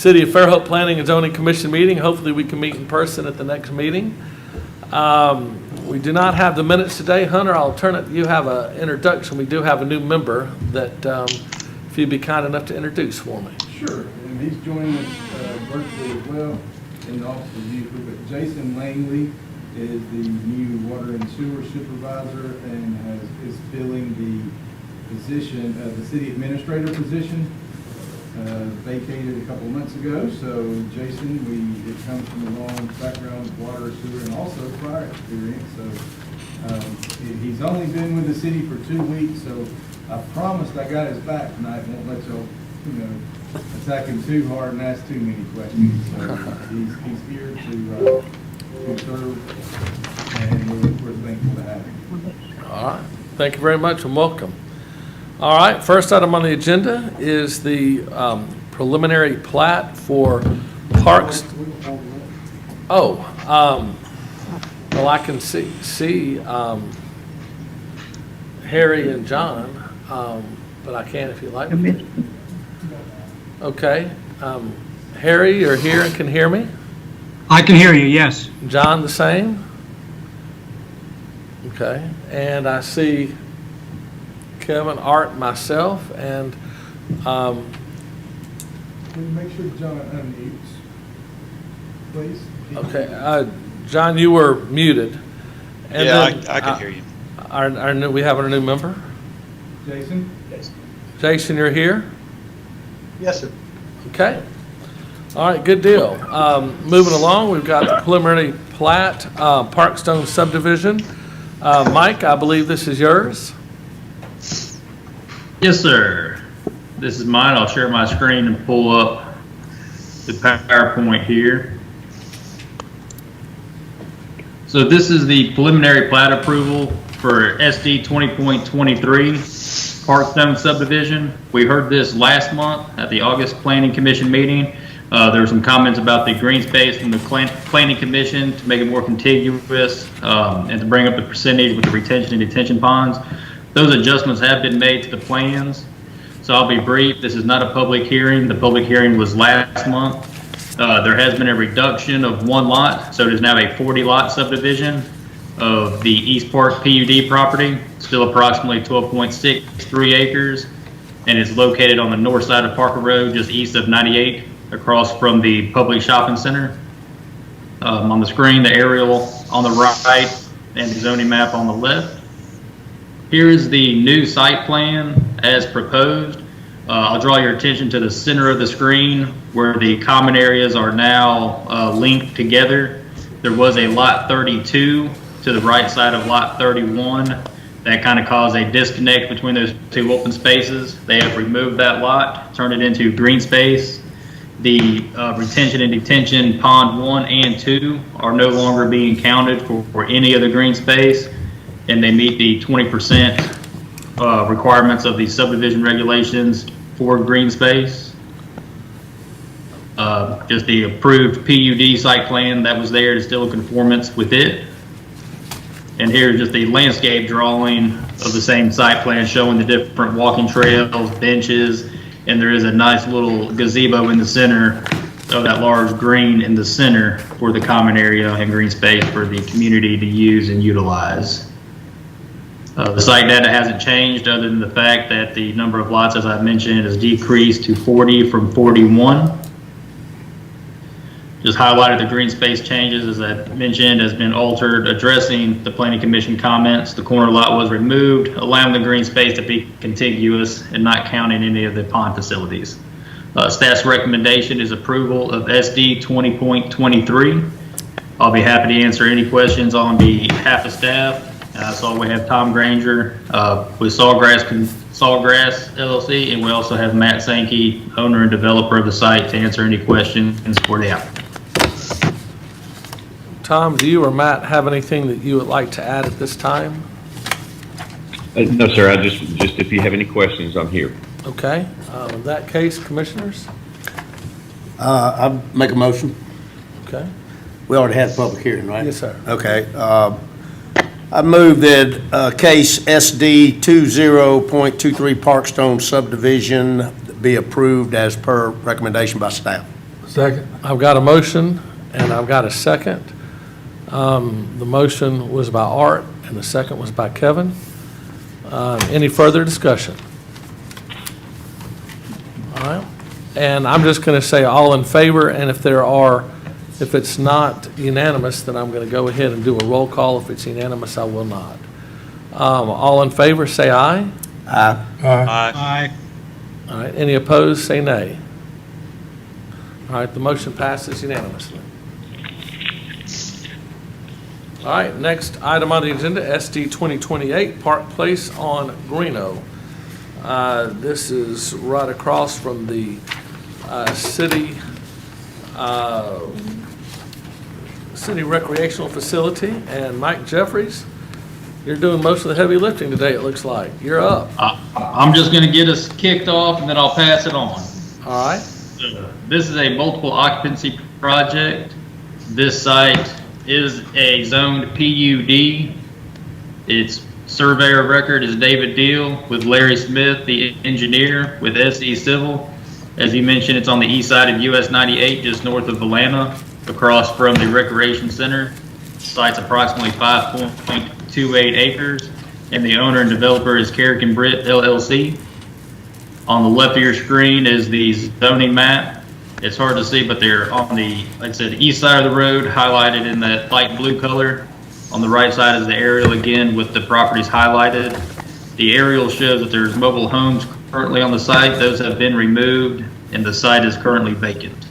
City of Fairhope Planning and Zoning Commission meeting. Hopefully we can meet in person at the next meeting. We do not have the minutes today. Hunter, I'll turn it, you have an introduction. We do have a new member that if you'd be kind enough to introduce for me. Sure, and he's joining us virtually as well in the office of youth. But Jason Langley is the new water and sewer supervisor and is filling the position, the city administrator position, vacated a couple of months ago. So Jason, it comes from a long background of water, sewer, and also fire experience. So he's only been with the city for 2 weeks, so I promised I got his back tonight. Won't let y'all, attack him too hard and ask too many questions. So he's here to serve, and we're thankful to have him. All right. Thank you very much and welcome. All right. First item on the agenda is the preliminary plat for Parks. Oh, well, I can see Harry and John, but I can if you like me. Okay. Harry, you're here and can hear me? I can hear you, yes. John, the same? Okay. And I see Kevin, Art, myself, and Can you make sure John unmutes, please? okay, John, you were muted. And yeah, then, I can hear you. We have our new member. Jason? Jason, you're here? Yes, sir. Okay. All right, good deal. Moving along, we've got the preliminary plat, Parkstone subdivision. Mike, I believe this is yours. Yes, sir. This is mine. I'll share my screen and pull up the PowerPoint here. So this is the preliminary plat approval for SD 20.23 Parkstone subdivision. We heard this last month at the August Planning Commission meeting. There were some comments about the green space from the Planning Commission to make it more contiguous and to bring up the percentage with the retention and detention ponds. Those adjustments have been made to the plans. So I'll be brief. This is not a public hearing. The public hearing was last month. There has been a reduction of 1 lot, so it is now a 40 lot subdivision of the East Park PUD property, still approximately 12.63 acres, and it's located on the north side of Parker Road, just east of 98, across from the public shopping center. On the screen, the aerial on the right and the zoning map on the left. Here is the new site plan as proposed. I'll draw your attention to the center of the screen where the common areas are now linked together. There was a lot 32 to the right side of lot 31. That kind of caused a disconnect between those two open spaces. They have removed that lot, turned it into green space. The retention and detention pond 1 and 2 are no longer being counted for any of the green space, and they meet the 20% requirements of the subdivision regulations for green space. Just the approved PUD site plan that was there is still in conformance with it. And here's just the landscape drawing of the same site plan showing the different walking trails, benches, and there is a nice little gazebo in the center of that large green in the center for the common area and green space for the community to use and utilize. The site data hasn't changed other than the fact that the number of lots, as I mentioned, has decreased to 40 from 41. Just highlighted the green space changes, as I mentioned, has been altered, addressing the Planning Commission comments. The corner lot was removed, allowing the green space to be contiguous and not counting any of the pond facilities. Staff's recommendation is approval of SD 20.23. I'll be happy to answer any questions on behalf of staff. So we have Tom Granger with Sawgrass LLC, and we also have Matt Sankey, owner and developer of the site, to answer any questions for the applicant. Tom, do you or Matt have anything that you would like to add at this time? No, sir. I just if you have any questions, I'm here. Okay. In that case, commissioners? I make a motion. Okay. We already had a public hearing, right? Yes, sir. Okay. I move that case SD 20.23 Parkstone subdivision be approved as per recommendation by staff. Second. I've got a motion and I've got a second. The motion was by Art and the second was by Kevin. Any further discussion? All right. And I'm just going to say all in favor, and if it's not unanimous, then I'm going to go ahead and do a roll call. If it's unanimous, I will not. All in favor, say aye. Aye. Aye. All right. Any opposed, say nay. All right. The motion passes unanimously. All right. Next item on the agenda, SD 2028, Park Place on Greeno. This is right across from the city recreational facility. And Mike Jeffries, you're doing most of the heavy lifting today, it looks like. You're up. I'm just going to get us kicked off and then I'll pass it on. All right. This is a multiple occupancy project. This site is a zoned PUD. Its surveyor of record is David Deal with Larry Smith, the engineer with SE Civil. As you mentioned, it's on the east side of US 98, just north of Atlanta, across from the Recreation Center. The site's approximately 5.28 acres, and the owner and developer is Carrick and Britt LLC. On the left of your screen is the zoning map. It's hard to see, but they're on the, like I said, east side of the road, highlighted in that light blue color. On the right side is the aerial again with the properties highlighted. The aerial shows that there's mobile homes currently on the site. Those have been removed and the site is currently vacant.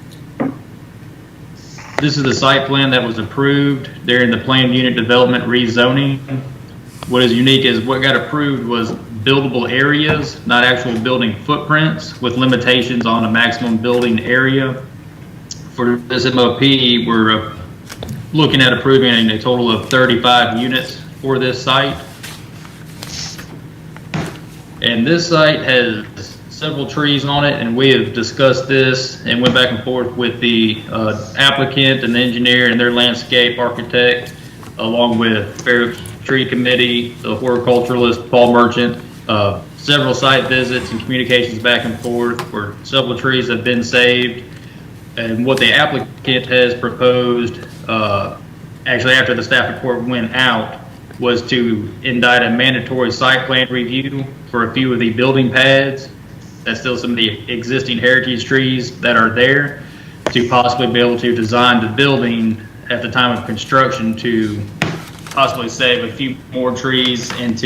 This is the site plan that was approved during the planned unit development rezoning. What is unique is what got approved was buildable areas, not actual building footprints, with limitations on a maximum building area. For this MOP, we're looking at approving a total of 35 units for this site. And this site has several trees on it, and we have discussed this and went back and forth with the applicant and the engineer and their landscape architect, along with Fairhope Tree Committee, the horticulturalist Paul Merchant. Several site visits and communications back and forth where several trees have been saved. And what the applicant has proposed, actually after the staff report went out, was to indict a mandatory site plan review for a few of the building pads. That's still some of the existing heritage trees that are there, to possibly be able to design the building at the time of construction to possibly save a few more trees and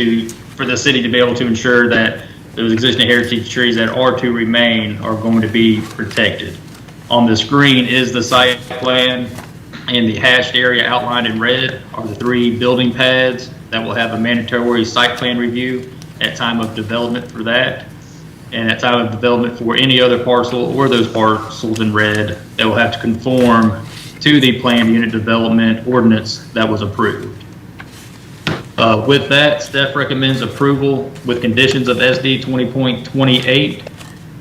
for the city to be able to ensure that those existing heritage trees that are to remain are going to be protected. On the screen is the site plan, and the hashed area outlined in red are the 3 building pads that will have a mandatory site plan review at time of development for that. And at time of development for any other parcel or those parcels in red, they will have to conform to the planned unit development ordinance that was approved. With that, staff recommends approval with conditions of SD 20.28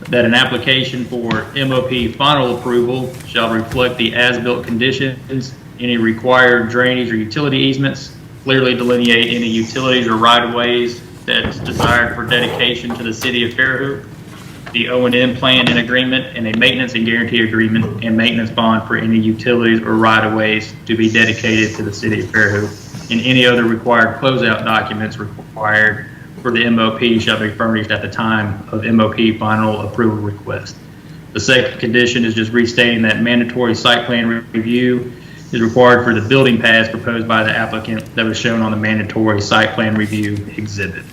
that an application for MOP final approval shall reflect the as-built conditions, any required drainage or utility easements, clearly delineate any utilities or right-of-ways that's desired for dedication to the city of Fairhope, the O&M plan and agreement, and a maintenance and guarantee agreement and maintenance bond for any utilities or right-of-ways to be dedicated to the city of Fairhope, and any other required closeout documents required for the MOP shall be furnished at the time of MOP final approval request. The second condition is just restating that mandatory site plan review is required for the building pads proposed by the applicant that was shown on the mandatory site plan review exhibit.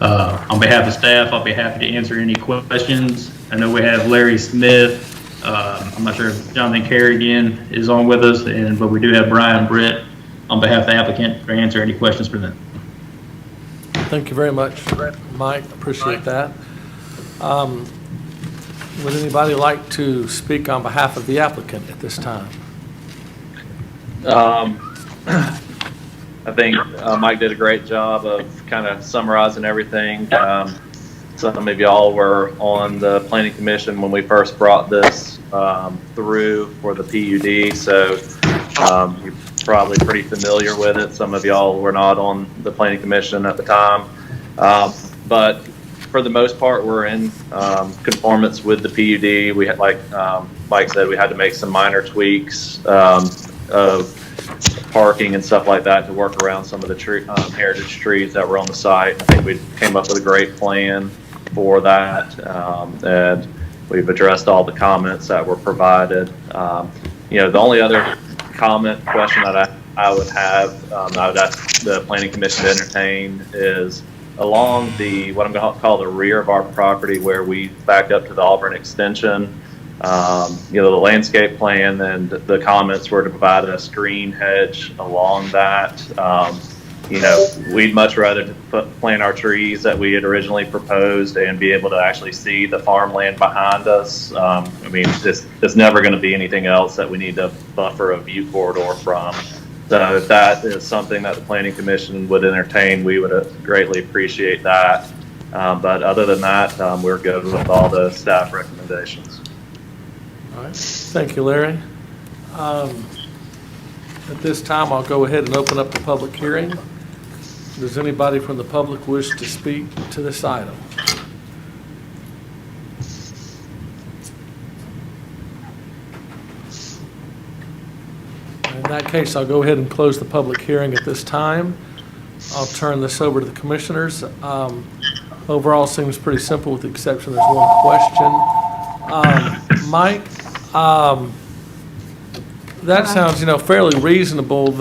On behalf of staff, I'll be happy to answer any questions. I know we have Larry Smith. I'm not sure if Jonathan Kerrigan is on with us, but we do have Brian Britt on behalf of the applicant to answer any questions for them. Thank you very much, Mike. Appreciate that. Would anybody like to speak on behalf of the applicant at this time? I think Mike did a great job of kind of summarizing everything. Some of y'all were on the planning commission when we first brought this through for the PUD, so you're probably pretty familiar with it. Some of y'all were not on the planning commission at the time, but for the most part, we're in conformance with the PUD. We had, like Mike said, we had to make some minor tweaks of parking and stuff like that to work around some of the heritage trees that were on the site. I think we came up with a great plan for that, and we've addressed all the comments that were provided. The only other question that I would have, I would ask the Planning Commission to entertain is along what I'm going to call the rear of our property where we back up to the Auburn extension. The landscape plan and the comments were to provide a screen hedge along that. We'd much rather plant our trees that we had originally proposed and be able to actually see the farmland behind us. There's never going to be anything else that we need to buffer a view corridor from. So if that is something that the Planning Commission would entertain, we would greatly appreciate that. But other than that, we're good with all the staff recommendations. All right, thank you, Larry. At this time, I'll go ahead and open up the public hearing. Does anybody from the public wish to speak to this item? In that case, I'll go ahead and close the public hearing at this time. I'll turn this over to the commissioners. Overall, seems pretty simple with the exception there's one question. Mike, that sounds, fairly reasonable.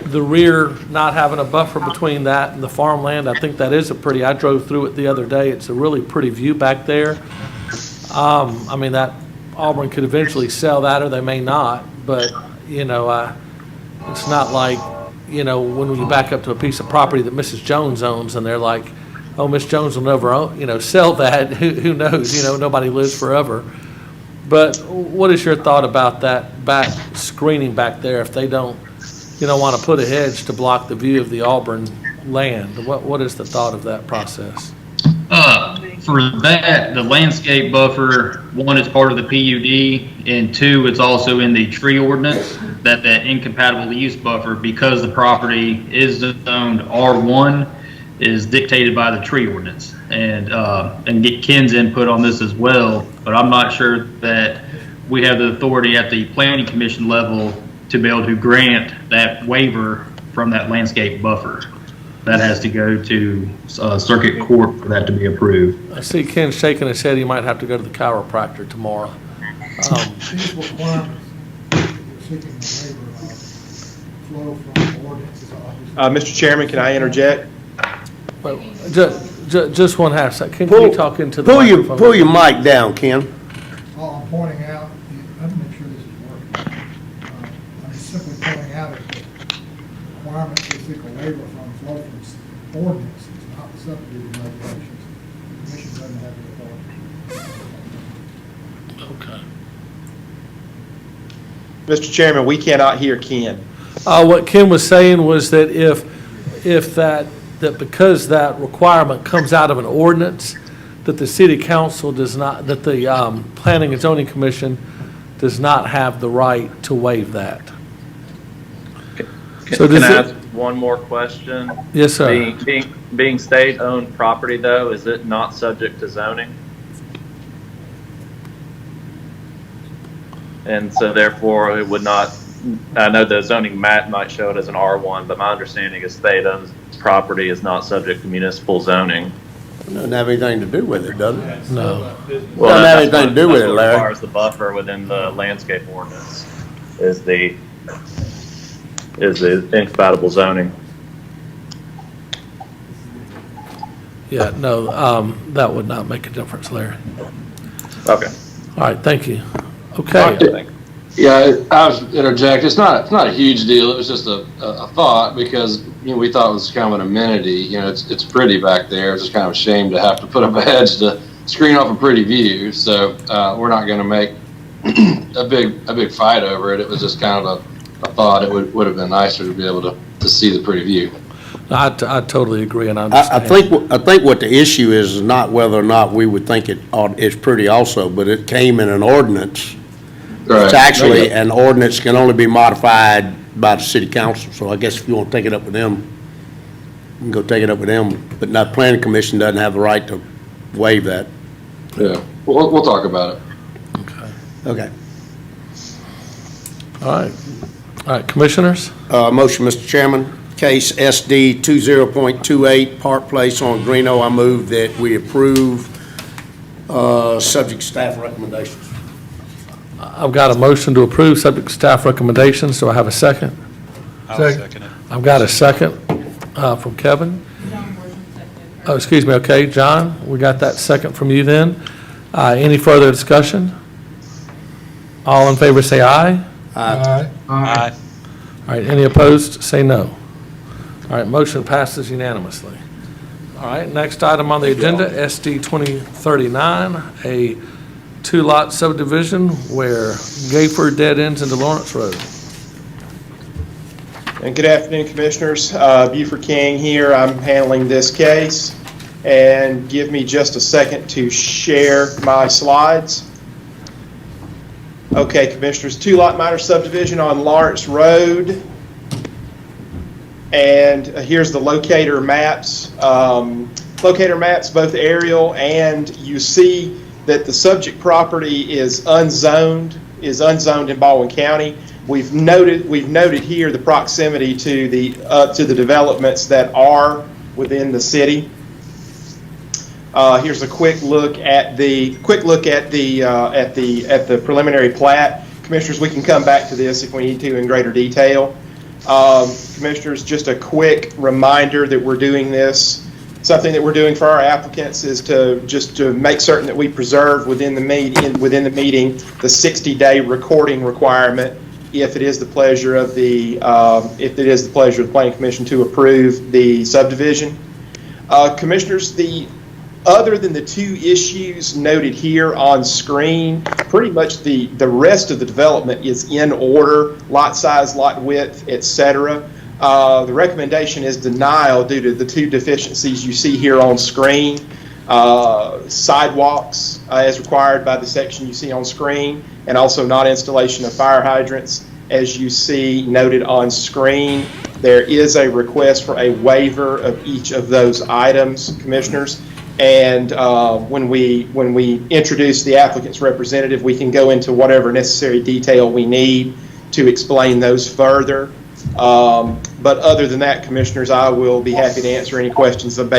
The rear not having a buffer between that and the farmland. I think that is I drove through it the other day. It's a really pretty view back there. That Auburn could eventually sell that, or they may not. But it's not like when you back up to a piece of property that Mrs. Jones owns, and they're like, oh, Miss Jones will never own, sell that. Who knows? Nobody lives forever. But what is your thought about that back screening back there if they don't want to put a hedge to block the view of the Auburn land? What is the thought of that process? For that, the landscape buffer, one, is part of the PUD, and two, it's also in the tree ordinance that incompatible use buffer, because the property is zoned R1, is dictated by the tree ordinance. And get Ken's input on this as well, but I'm not sure that we have the authority at the Planning Commission level to be able to grant that waiver from that landscape buffer. That has to go to circuit court for that to be approved. I see Ken shaking his head. He might have to go to the chiropractor tomorrow. These requirements we're seeking a waiver of flow from ordinances. Mr. Chairman, can I interject? Well, just one half second. Can you talk into the Pull microphone? your mic down, Ken. All I'm pointing out, let me make sure this is working. I'm simply pointing out that the requirements we seek a waiver from flow from ordinances, not the subdivision regulations. The commission doesn't have the authority. Okay. Mr. Chairman, we cannot hear Ken. What Ken was saying was that if that because that requirement comes out of an ordinance, that the city council does not, that the Planning and Zoning Commission does not have the right to waive that. So Can does I it- ask one more question? Yes, sir. Being state-owned property, though, is it not subject to zoning? And so therefore, it would not, I know the zoning map might show it as an R1, but my understanding is state-owned property is not subject to municipal zoning. Doesn't have anything to do with it, does it? No. Well, Doesn't have that's anything to do with that's it, what Larry. requires the buffer within the landscape ordinance is the incompatible zoning. Yeah, no, that would not make a difference, Larry. Okay. All right, thank you. Okay. Thank you. Yeah, I was interject. It's not a huge deal. It was just a thought because we thought it was kind of an amenity. It's pretty back there. It's just kind of a shame to have to put up a hedge to screen off a pretty view. So we're not going to make a big fight over it. It was just kind of a thought. It would have been nicer to be able to see the pretty view. I totally agree and I understand. think what the issue is not whether or not we would think it's pretty also, but it came in an ordinance. Right. It's actually, an ordinance can only be modified by the city council, so I guess if you want to take it up with them. we can go take it up with them, but not, planning commission doesn't have the right to waive that. Yeah, we'll talk about it. Okay. Okay. All right. All right, commissioners? Motion, Mr. Chairman, case SD 20.28, Park Place on Greeno, I move that we approve, subject staff recommendations. I've got a motion to approve, subject to staff recommendations. Do I have a second? I'll second it. I've got a second from Kevin. Oh, excuse me, okay, John, we got that second from you then. Any further discussion? All in favor say aye. Aye. All right, any opposed, say no. All right, motion passes unanimously. All right, next item on the agenda, SD 2039, a two-lot subdivision where Gayford dead ends into Lawrence Road. And good afternoon, Commissioners. Buford King here. I'm handling this case. And give me just a second to share my slides. Okay, Commissioners, two-lot minor subdivision on Lawrence Road. And here's the locator maps. Locator maps, both aerial, and you see that the subject property is unzoned in Baldwin County. We've noted here the proximity to the developments that are within the city. Here's a quick look at the preliminary plat. Commissioners, we can come back to this if we need to in greater detail. Commissioners, just a quick reminder that we're doing this. Something that we're doing for our applicants is to make certain that we preserve within the meeting the 60-day recording requirement if it is the pleasure of the Planning Commission to approve the subdivision. Commissioners, other than the two issues noted here on screen, pretty much the rest of the development is in order: lot size, lot width, etc. The recommendation is denial due to the two deficiencies you see here on screen. Sidewalks as required by the section you see on screen, and also not installation of fire hydrants as you see noted on screen. There is a request for a waiver of each of those items, Commissioners. And when we introduce the applicant's representative, we can go into whatever necessary detail we need to explain those further. But other than that, Commissioners, I will be happy to answer any questions on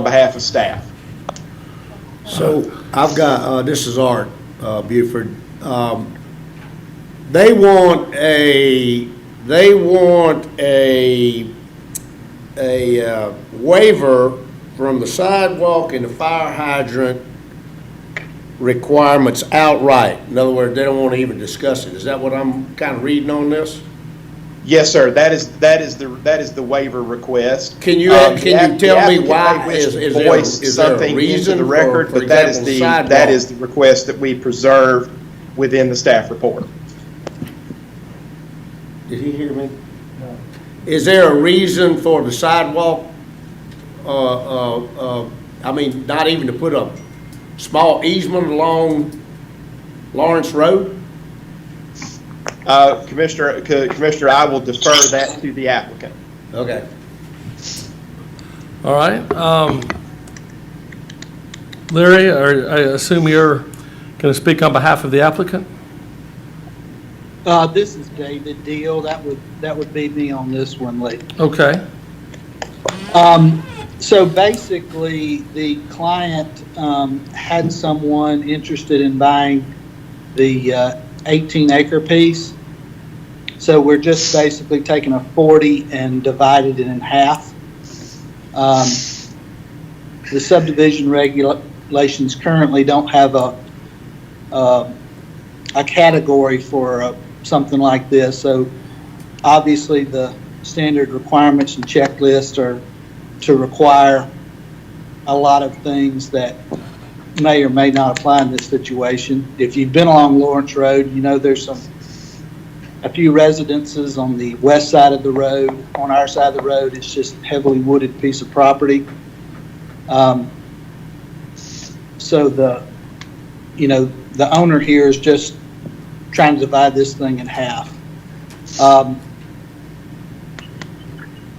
behalf of staff. So I've got, this is Art Buford. They want a waiver from the sidewalk and the fire hydrant requirements outright. In other words, they don't want to even discuss it. Is that what I'm kind of reading on this? Yes, sir. That is the waiver request. Can you tell me why? Is there a something reason into the record? for But that is example, that is the request that we preserved within the staff report. Did he hear me? No. Is there a reason for the sidewalk? I mean, not even to put a small easement along Lawrence Road? Commissioner, I will defer that to the applicant. Okay. All right. Larry, I assume you're going to speak on behalf of the applicant? This is David Deal. That would be me on this one, Lee. Okay. So basically, the client had someone interested in buying the 18-acre piece. So we're just basically taking a 40 and divided it in half. The subdivision regulations currently don't have a category for something like this. So obviously the standard requirements and checklists are to require a lot of things that may or may not apply in this situation. If you've been along Lawrence Road, you know there's a few residences on the west side of the road. On our side of the road, it's just a heavily wooded piece of property. So the owner here is just trying to divide this thing in half.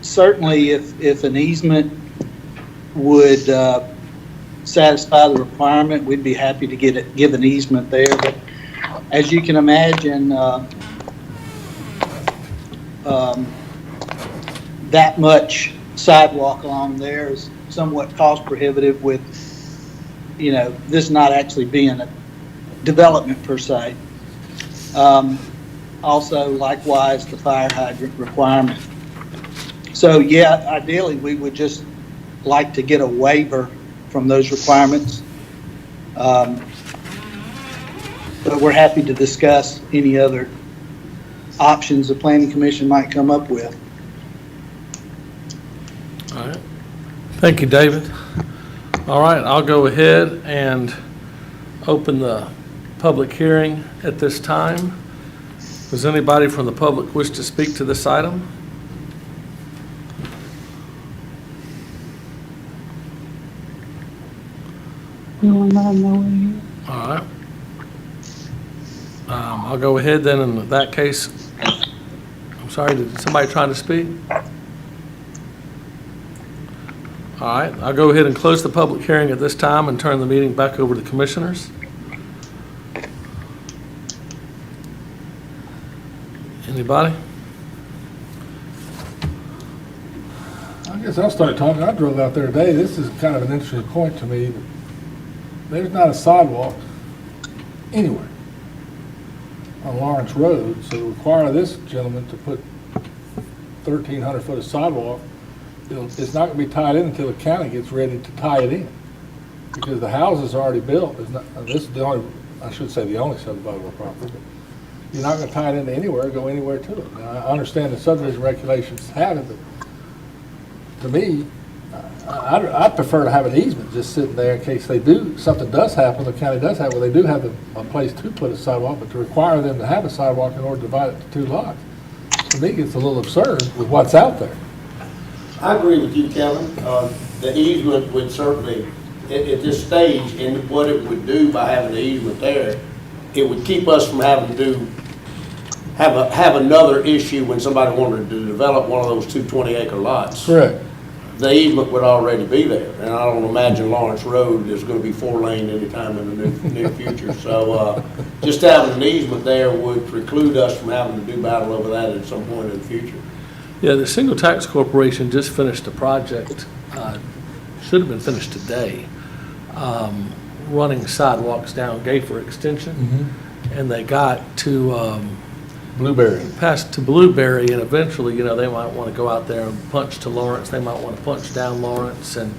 certainly if an easement would satisfy the requirement, we'd be happy to give an easement there. But as you can imagine, that much sidewalk along there is somewhat cost prohibitive with, this not actually being a development per se. Also, likewise, the fire hydrant requirement. So, yeah, ideally, we would just like to get a waiver from those requirements. But we're happy to discuss any other options the Planning Commission might come up with. All right. Thank you, David. All right, I'll go ahead and open the public hearing at this time. Does anybody from the public wish to speak to this item? All right. I'll go ahead then, in that case. I'm sorry, did somebody try to speak? All right, I'll go ahead and close the public hearing at this time and turn the meeting back over to the commissioners. Anybody? I guess I'll start talking. I drove out there today. This is kind of an interesting point to me. There's not a sidewalk anywhere on Lawrence Road, so to require this gentleman to put 1,300 foot of sidewalk, it's not going to be tied in until the county gets ready to tie it in, because the house is already built. This is the only, I should say the only subdividable property, but you're not going to tie it into anywhere, go anywhere to it. Now, I understand the subdivision regulations have it, but to me, I'd prefer to have an easement just sitting there in case something does happen, the county does have, they do have a place to put a sidewalk, but to require them to have a sidewalk in order to divide it to 2 lots, to me, it's a little absurd with what's out there. I agree with you, Kevin. The easement would certainly, at this stage, and what it would do by having the easement there, it would keep us from having to have another issue when somebody wanted to develop one of those 2 20-acre lots. Correct. The easement would already be there, and I don't imagine Lawrence Road is going to be 4-lane anytime in the near future. So just having an easement there would preclude us from having to do battle over that at some point in the future. Yeah, the Single Tax Corporation just finished a project, should have been finished today, running sidewalks down Gayfer Extension, and they got to Blueberry. past to Blueberry, and eventually, they might want to go out there and punch to Lawrence. They might want to punch down Lawrence and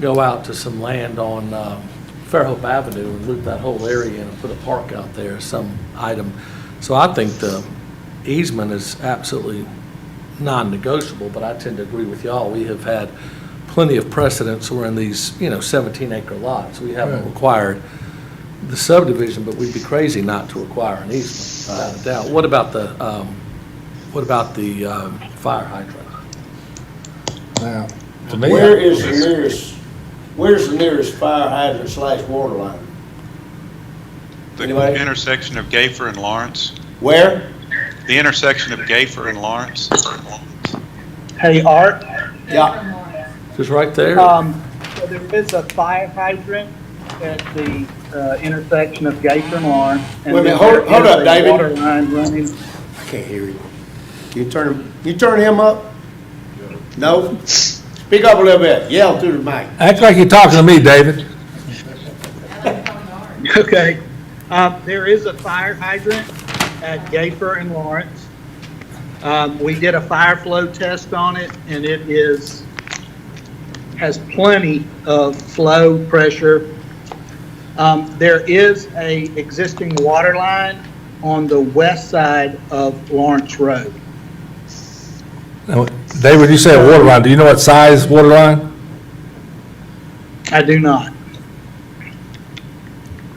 go out to some land on Fairhope Avenue and loop that whole area and put a park out there, some item. So I think the easement is absolutely non-negotiable, but I tend to agree with y'all. We have had plenty of precedents where in these, 17-acre lots, we haven't required the subdivision, but we'd be crazy not to require an easement, without a doubt. What about the fire hydrant? Now, to me, Where's the nearest fire hydrant / water line? The Anybody? intersection of Gayfer and Lawrence. Where? The intersection of Gayfer and Lawrence. Hey, Art, Yeah. Just right there? so there is a fire hydrant at the intersection of Gayfer and Lawrence. And Wait a minute, then there hold is up, a David. water line running. I can't hear you. You turn him up? No? Speak up a little bit. Yell through the mic. act like you're talking to me, David. Okay. There is a fire hydrant at Gayfer and Lawrence. We did a fire flow test on it, and it has plenty of flow pressure. There is a existing water line on the west side of Lawrence Road. Now, David, you say a water line. Do you know what size water line? I do not.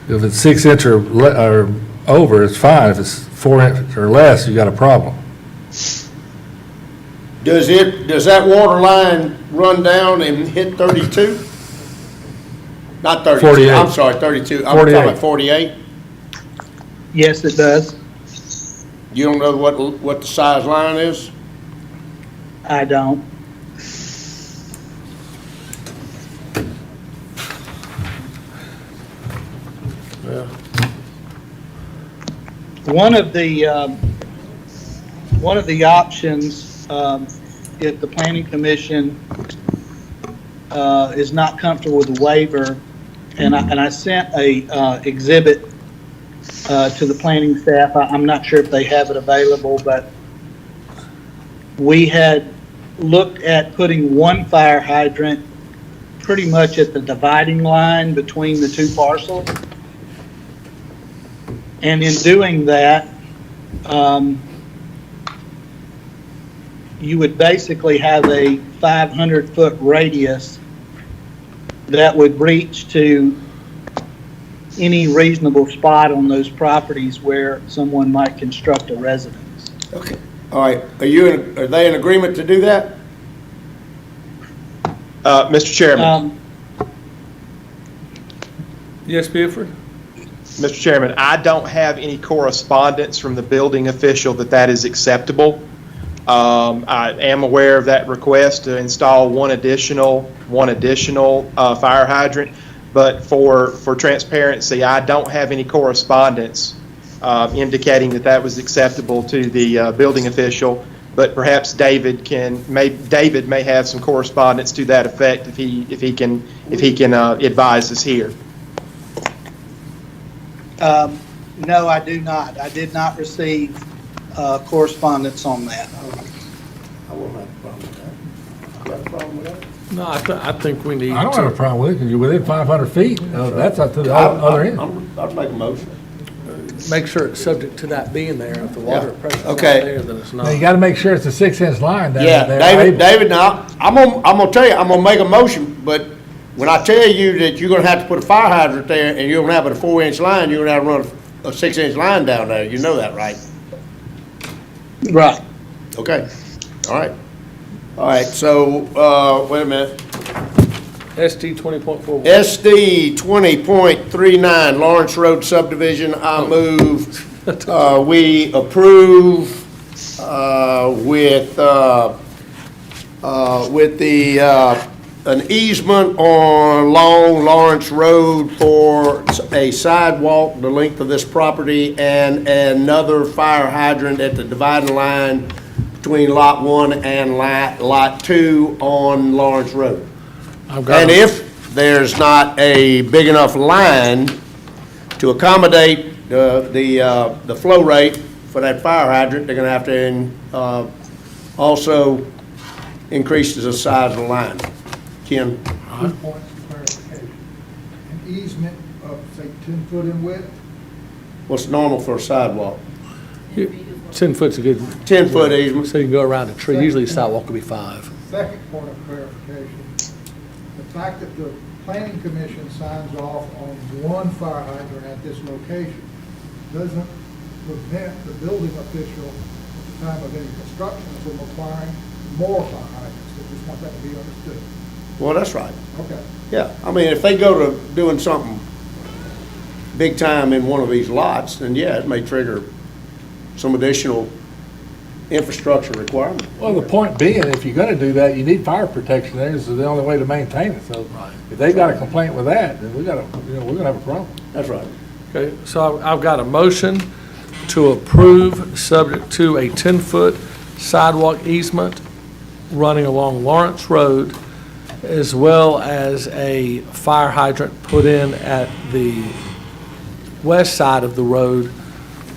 If it's 6 inch or over, it's fine. If it's 4 inch or less, you got a problem. Does that water line run down and hit 32? Not 32, 48. I'm sorry, 32. I'm 48. talking about 48. Yes, it does. You don't know what the size line is? I don't. Yeah. One of the options, if the planning commission is not comfortable with the waiver, and I sent a exhibit to the planning staff. I'm not sure if they have it available, but we had looked at putting one fire hydrant pretty much at the dividing line between the two parcels. And in doing that, you would basically have a 500-foot radius that would reach to any reasonable spot on those properties where someone might construct a residence. Okay, all right, are they in agreement to do that? Mr. Chairman, Yes, Buford? Mr. Chairman, I don't have any correspondence from the building official that is acceptable. I am aware of that request to install one additional fire hydrant, but for transparency, I don't have any correspondence indicating that was acceptable to the building official. But perhaps David may have some correspondence to that effect if he can advise us here. No, I do not. I did not receive correspondence on that. I won't have a problem with that. You got a problem with that? No, I think we need I don't have a to problem with it, because you're within 500 feet. That's up to the other end. I'll make a motion. make sure it's subject to that being there. If the water pressure's not Okay. there, then it's Now, you not. gotta make sure it's a 6-inch line down Yeah, there. David, now, I'm gonna tell you, I'm gonna make a motion, but when I tell you that you're gonna have to put a fire hydrant there and you're gonna have a 4-inch line, you're gonna have to run a 6-inch line down there. You know that, right? Right. Okay, all right. All right, so, wait a minute. SD 20.41. SD 20.39 Lawrence Road subdivision, I move, we approve, with an easement on Long Lawrence Road for a sidewalk, the length of this property, and another fire hydrant at the dividing line between Lot 1 and Lot 2 on Lawrence Road. And if there's not a big enough line to accommodate the flow rate for that fire hydrant, they're gonna have to also increase the size of the line. Ken? 2 points of clarification. An easement of, say, 10 foot in width, What's normal for a sidewalk? 10 foot's a good. 10-foot easement. So you can go around a tree. Usually a sidewalk will be 5. second point of clarification, the fact that the planning commission signs off on one fire hydrant at this location doesn't prevent the building official at the time of any construction from requiring more fire hydrants. I just want that to be understood. Well, that's right. Okay. Yeah, I mean, if they go to doing something big time in one of these lots, then yeah, it may trigger some additional infrastructure requirement. Well, the point being, if you're gonna do that, you need fire protection there. This is the only way to maintain it. So if they got a complaint with that, then we're gonna have a problem. That's right. Okay, so I've got a motion to approve, subject to a 10-foot sidewalk easement running along Lawrence Road, as well as a fire hydrant put in at the west side of the road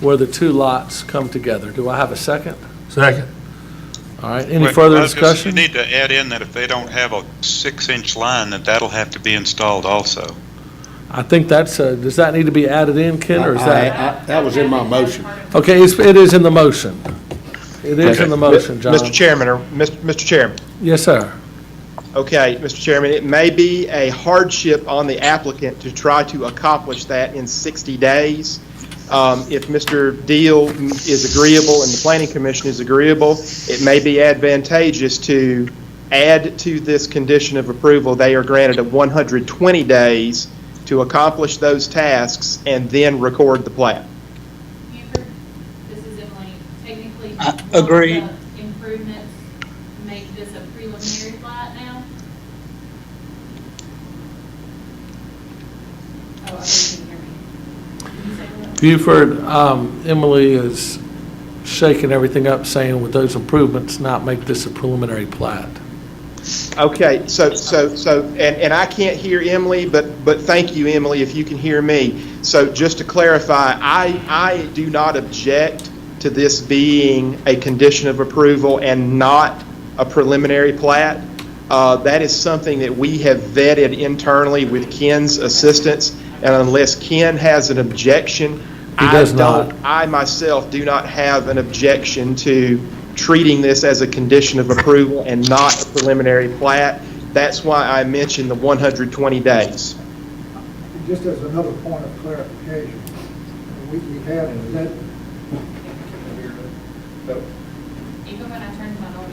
where the 2 lots come together. Do I have a second? Second. All right, any Wait, further I was just- discussion? You need to add in that if they don't have a 6-inch line, that'll have to be installed also. I think that's, does that need to be added in, Ken, or is that? That was in my motion. Okay, it is in the motion. It is in the motion, John. Mr. Chairman, or Mr. Chairman. Yes, sir. Okay, Mr. Chairman, it may be a hardship on the applicant to try to accomplish that in 60 days. If Mr. Deal is agreeable and the Planning Commission is agreeable, it may be advantageous to add to this condition of approval. They are granted a 120 days to accomplish those tasks and then record the plat. Buford, this is Emily. Technically, Agreed. one of the improvements make Buford, Emily is shaking everything up, saying with those improvements, not make this a preliminary plat. Okay, and I can't hear Emily, but thank you, Emily, if you can hear me. So just to clarify, I do not object to this being a condition of approval and not a preliminary plat. That is something that we have vetted internally with Ken's assistance, and unless Ken has an objection, I myself do not have an objection to treating this as a condition of approval and not a preliminary plat. That's why I mentioned the 120 days. Just as another point of clarification, we have that. Even when I turn mine on,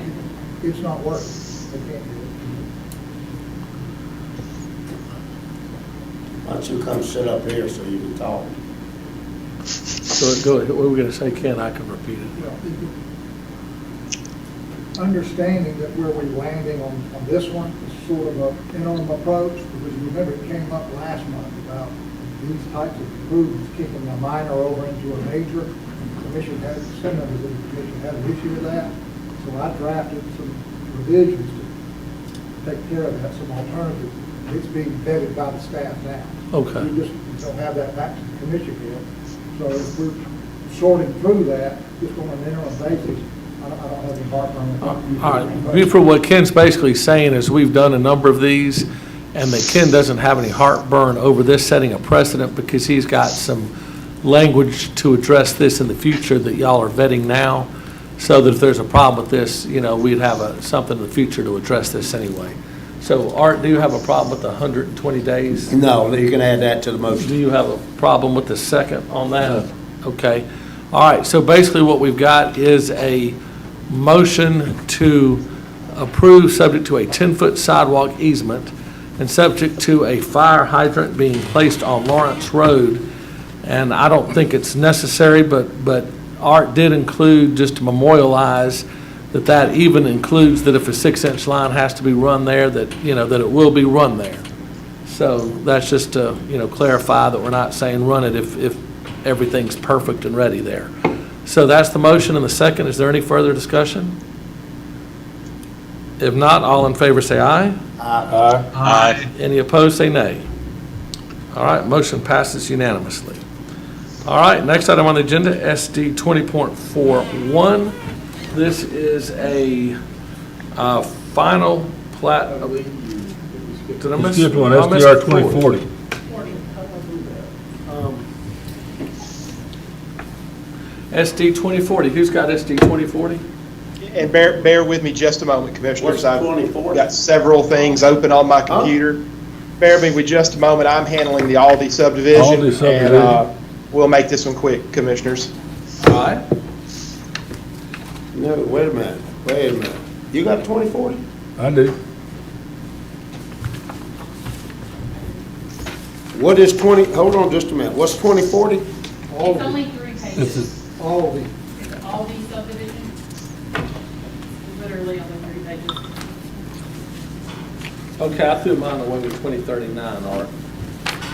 It's not working. They can't do it. Why don't you come sit up here so you can talk? So go ahead, what are we going to say, Ken? I can repeat it. Understanding that where we're landing on this one is sort of an interim approach, because you remember it came up last month about these types of improvements kicking a minor over into a major. The commission had, some members of the commission had an issue with that, so I drafted some revisions to take care of that, some alternatives. It's being vetted by the staff now. Okay. We just don't have that back to the commission yet. So if we're sorting through that, just on an interim basis, I don't have any heartburn with that. All right, Buford, what Ken's basically saying is we've done a number of these, and that Ken doesn't have any heartburn over this setting a precedent because he's got some language to address this in the future that y'all are vetting now, so that if there's a problem with this, you know, we'd have something in the future to address this anyway. So, Art, do you have a problem with the 120 days? No, you can add that to the motion. Do you have a problem with the second on that? Okay. All right, so basically what we've got is a motion to approve subject to a 10-foot sidewalk easement and subject to a fire hydrant being placed on Lawrence Road. And I don't think it's necessary, but Art did include, just to memorialize, that even includes that if a 6-inch line has to be run there, that, you know, that it will be run there. So that's just to, you know, clarify that we're not saying run it if everything's perfect and ready there. So that's the motion and the second. Is there any further discussion? If not, all in favor say aye. Aye. Any opposed, say nay. All right, motion passes unanimously. All right, next item on the agenda, SD 20.41. This is a final plat. Did I miss? Skip one, I missed SDR the fourth. 2040. SD 2040. Who's got SD 2040? And bear with me just a moment, Commissioners. What's I've 2040? got several things open on my computer. Bear with me just a moment. I'm handling the Aldi subdivision. Aldi subdivision. And we'll make this one quick, Commissioners. All right. No, wait a minute. You got 2040? I do. What is 20, hold on just a minute. What's 2040? it's only 3 This pages. is, All the, It's all these subdivisions. Literally only 3 pages. Okay, I threw mine away with 2039, Art.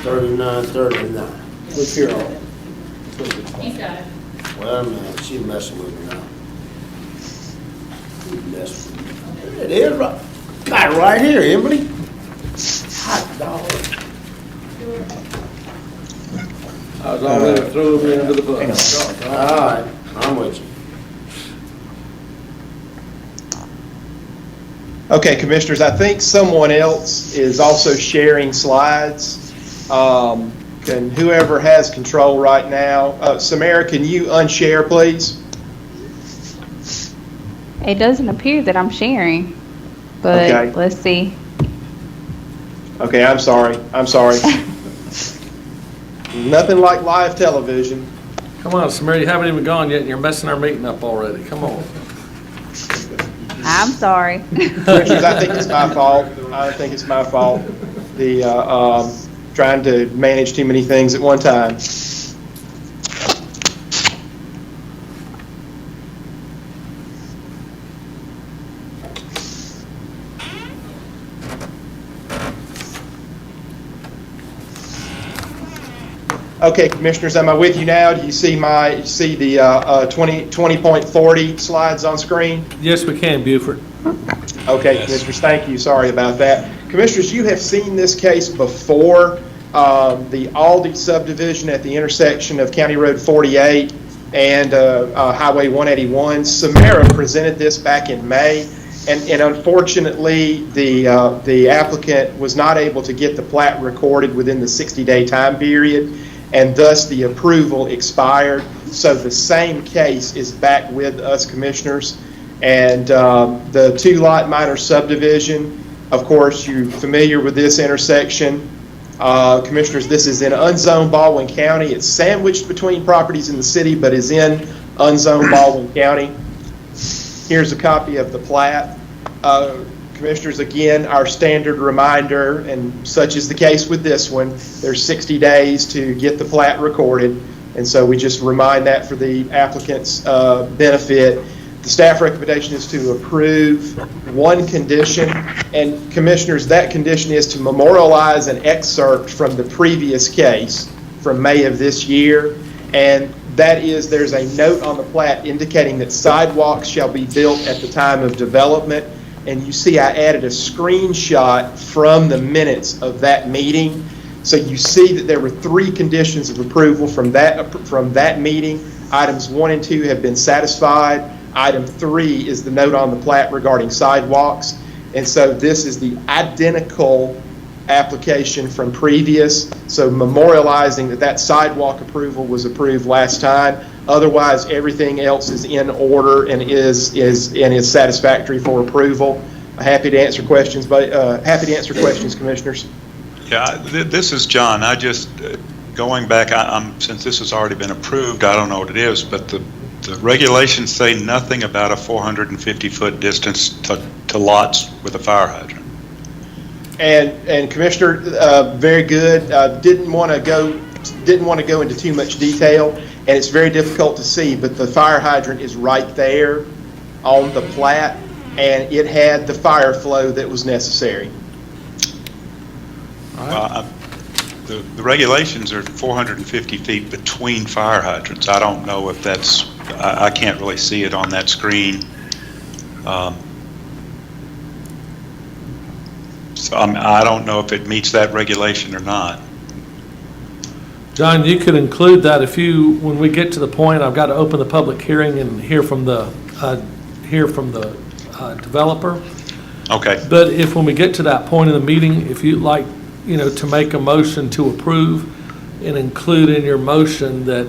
39. Look here, Art. He's got it. Well, man, she messing with me now. She messing with me. There it is, right. Got it right here, Emily. Hot dog. I was already throwing me under the bus. All right, I'm with you. Okay, Commissioners, I think someone else is also sharing slides. Can whoever has control right now, Samara, can you unshare, please? It doesn't appear that I'm sharing, but Okay. let's see. Okay, I'm sorry. Nothing like live television. Come on, Samir, you haven't even gone yet, and you're messing our meeting up already. Come on. I'm sorry. Commissioners, I think it's my fault. The trying to manage too many things at one time. Okay, Commissioners, am I with you now? Do you see the 20.40 slides on screen? Yes, we can, Buford. Okay, Commissioners, thank you. Sorry about that. Commissioners, you have seen this case before. The Aldi subdivision at the intersection of County Road 48 and Highway 181. Samara presented this back in May, and unfortunately, the applicant was not able to get the plat recorded within the 60-day time period, and thus the approval expired. So the same case is back with us, Commissioners. And the 2-lot minor subdivision, of course, you're familiar with this intersection. Commissioners, this is in unzoned Baldwin County. It's sandwiched between properties in the city, but is in unzoned Baldwin County. Here's a copy of the plat. Commissioners, again, our standard reminder, and such is the case with this one, there's 60 days to get the plat recorded, and so we just remind that for the applicant's benefit. The staff recommendation is to approve one condition, and Commissioners, that condition is to memorialize an excerpt from the previous case from May of this year, and that is there's a note on the plat indicating that sidewalks shall be built at the time of development, and you see I added a screenshot from the minutes of that meeting. So you see that there were 3 conditions of approval from that meeting. Items 1 and 2 have been satisfied. Item 3 is the note on the plat regarding sidewalks. And so this is the identical application from previous. So memorializing that sidewalk approval was approved last time. Otherwise, everything else is in order and is satisfactory for approval. Happy to answer questions, Commissioners. Yeah, this is John. I just, going back, since this has already been approved, I don't know what it is, but the regulations say nothing about a 450-foot distance to lots with a fire hydrant. And Commissioner, very good. Didn't want to go into too much detail, and it's very difficult to see, but the fire hydrant is right there on the plat, and it had the fire flow that was necessary. The regulations are 450 feet between fire hydrants. I don't know if that's, I can't really see it on that screen. So I don't know if it meets that regulation or not. John, you could include that when we get to the point, I've got to open the public hearing and hear from the developer. Okay. But if when we get to that point in the meeting, if you'd like, to make a motion to approve and include in your motion that,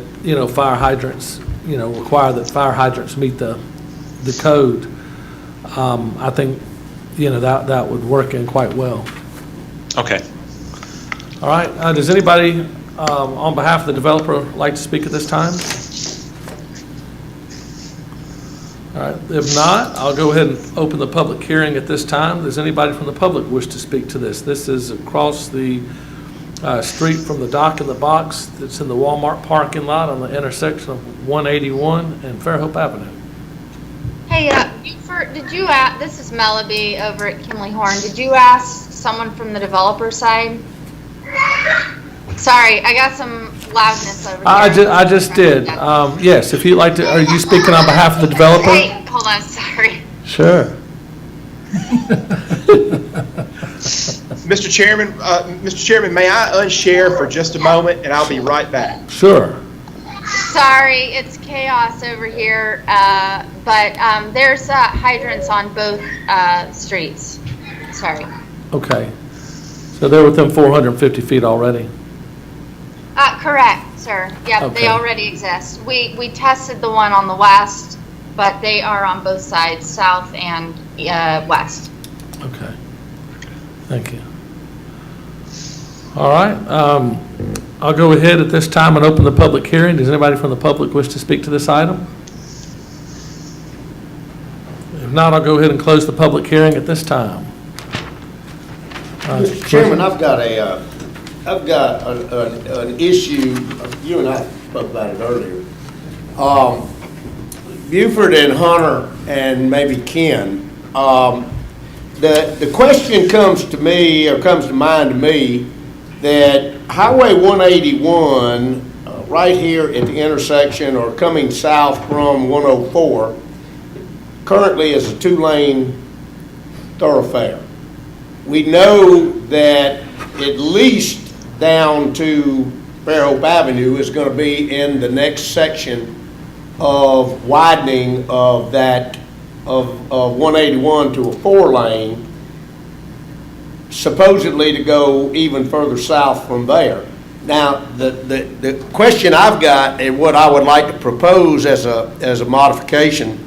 fire hydrants, require that fire hydrants meet the code, I think, that would work in quite well. Okay. All right. Does anybody on behalf of the developer like to speak at this time? All right. If not, I'll go ahead and open the public hearing at this time. Does anybody from the public wish to speak to this? This is across the street from the Dock in the Box that's in the Walmart parking lot on the intersection of 181 and Fairhope Avenue. Hey, Buford, did you ask, this is Melody over at Kimley Horn, did you ask someone from the developer side? Sorry, I got some loudness over here. I just did. Yes, if you'd like to, are you speaking on behalf of the developer? Hey, hold on, sorry. Sure. Mr. Chairman, may I unshare for just a moment, and I'll be right back. Sure. Sorry, it's chaos over here, but there's hydrants on both streets. Sorry. Okay. So they're within 450 feet already? Correct, sir. Yep, Okay. They already exist. We tested the one on the west, but they are on both sides, south and west. Okay. Thank you. All right. I'll go ahead at this time and open the public hearing. Does anybody from the public wish to speak to this item? If not, I'll go ahead and close the public hearing at this time. Mr. Chairman, I've got an issue. You and I spoke about it earlier. Buford and Hunter and maybe Ken. The question comes to mind to me that Highway 181, right here at the intersection or coming south from 104, currently is a two-lane thoroughfare. We know that at least down to Fairhope Avenue is going to be in the next section of widening of that, of 181 to a 4-lane, supposedly to go even further south from there. Now, the question I've got and what I would like to propose as a modification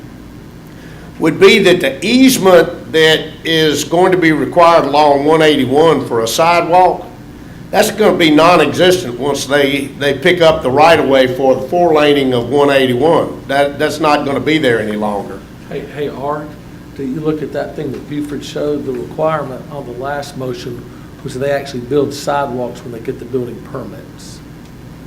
would be that the easement that is going to be required along 181 for a sidewalk, that's going to be non-existent once they pick up the right-of-way for the 4-laning of 181. That's not going to be there any longer. Hey, Art, do you look at that thing that Buford showed, the requirement on the last motion was they actually build sidewalks when they get the building permits.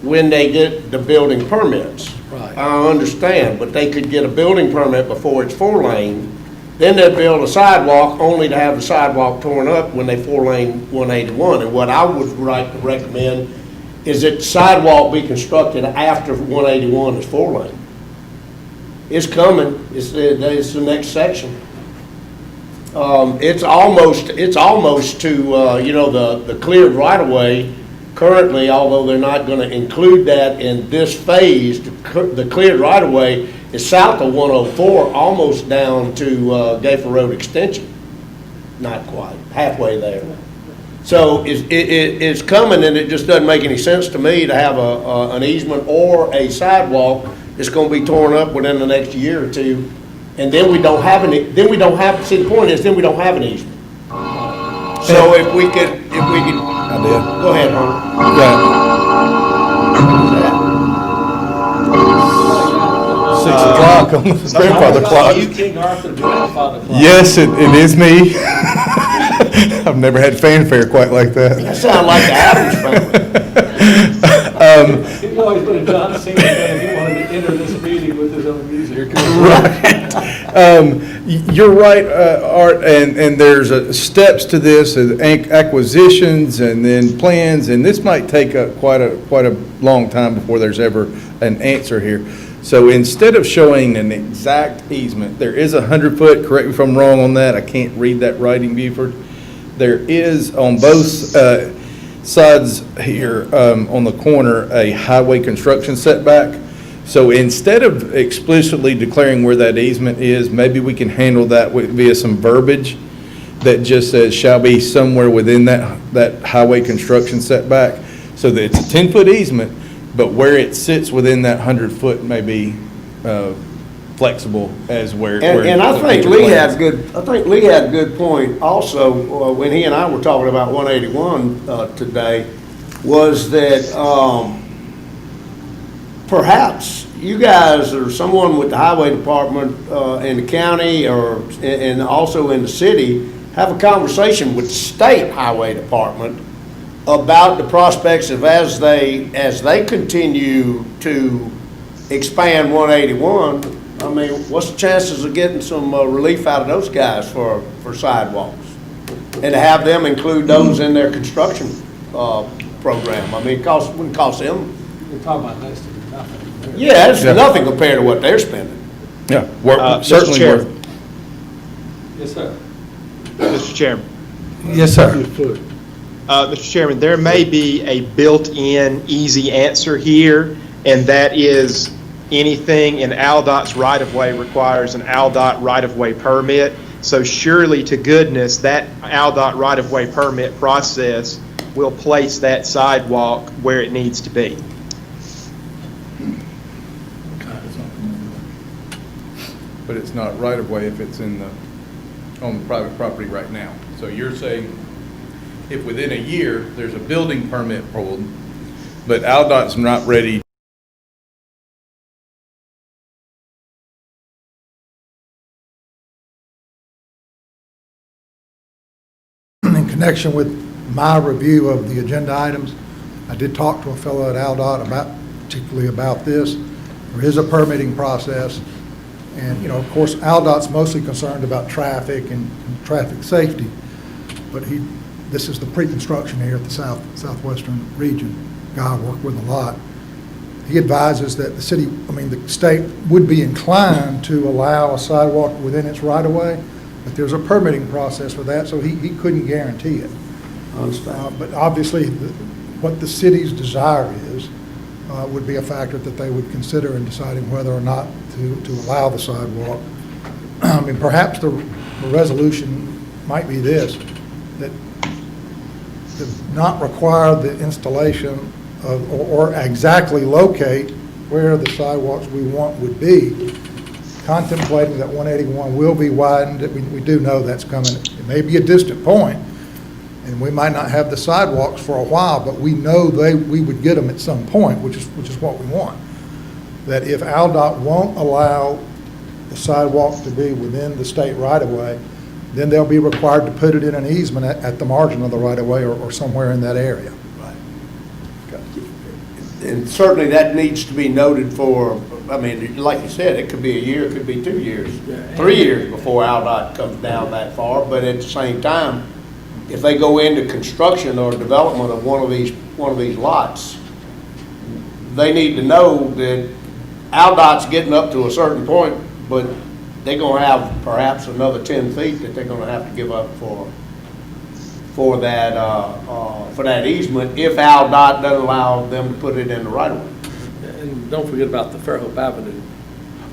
When they get the building permits. Right. I understand, but they could get a building permit before it's 4-lane, then they'd build a sidewalk only to have the sidewalk torn up when they 4-lane 181. And what I would like to recommend is that the sidewalk be constructed after 181 is 4-lane. It's coming, it's the next section. It's almost to, the cleared right-of-way currently, although they're not going to include that in this phase. The cleared right-of-way is south of 104, almost down to Gayfer Road Extension. Not quite, halfway there. So it's coming, and it just doesn't make any sense to me to have an easement or a sidewalk that's going to be torn up within the next year or two. And then we don't have any, see, the point is, then we don't have an easement. So if we could, I did. go ahead, Hunter. Yeah. 6 o'clock on the grandfather clock. You King Arthur, the grandfather clock. Yes, it is me. I've never had fanfare quite like that. That sounds like the Adams family. He's always been a John Cena fan. He wanted to enter this meeting with his own music. Right. You're right, Art, and there's steps to this, acquisitions and then plans, and this might take quite a long time before there's ever an answer here. So instead of showing an exact easement, there is 100-foot, correct me if I'm wrong on that, I can't read that writing, Buford. There is on both sides here on the corner a highway construction setback. So instead of explicitly declaring where that easement is, maybe we can handle that via some verbiage that just says shall be somewhere within that highway construction setback, so that it's a 10-foot easement, but where it sits within that 100-foot may be flexible as where. And I think Lee had a good point also when he and I were talking about 181 today, was that perhaps you guys or someone with the highway department in the county and also in the city have a conversation with the state highway department about the prospects of as they continue to expand 181. I mean, what's the chances of getting some relief out of those guys for sidewalks? And to have them include those in their construction program. I mean, it wouldn't cost them. We're talking about next to nothing. Yeah, it's nothing compared to what they're spending. Yeah, Mr. certainly Chairman. worth. Yes, sir. Mr. Chairman. Yes, sir. Mr. Chairman, there may be a built-in easy answer here, and that is anything in ALDOT's right-of-way requires an ALDOT right-of-way permit. So surely to goodness, that ALDOT right-of-way permit process will place that sidewalk where it needs to be. But it's not right of way if it's on the private property right now. So you're saying if within a year, there's a building permit pulled, but ALDOT's not ready. In connection with my review of the agenda items, I did talk to a fellow at ALDOT particularly about this. There is a permitting process. And, of course, ALDOT's mostly concerned about traffic and traffic safety. But he this is the pre-construction area of the southwestern region, guy I work with a lot. He advises that the state would be inclined to allow a sidewalk within its right-of-way, but there's a permitting process for that, so he couldn't guarantee it. I understand. But obviously, what the city's desire is would be a factor that they would consider in deciding whether or not to allow the sidewalk. I mean, perhaps the resolution might be this, that to not require the installation of, or exactly locate where the sidewalks we want would be, contemplating that 181 will be widened. We do know that's coming. It may be a distant point, and we might not have the sidewalks for a while, but we know we would get them at some point, which is what we want. That if ALDOT won't allow the sidewalks to be within the state right-of-way, then they'll be required to put it in an easement at the margin of the right-of-way or somewhere in that area. And certainly that needs to be noted for, I mean, like you said, it could be a year, it could be 2 years, 3 years before ALDOT comes down that far, but at the same time, if they go into construction or development of one of these lots, they need to know that ALDOT's getting up to a certain point, but they're gonna have perhaps another 10 feet that they're gonna have to give up for that easement if ALDOT doesn't allow them to put it in the right of way. And don't forget about the Fairhope Avenue.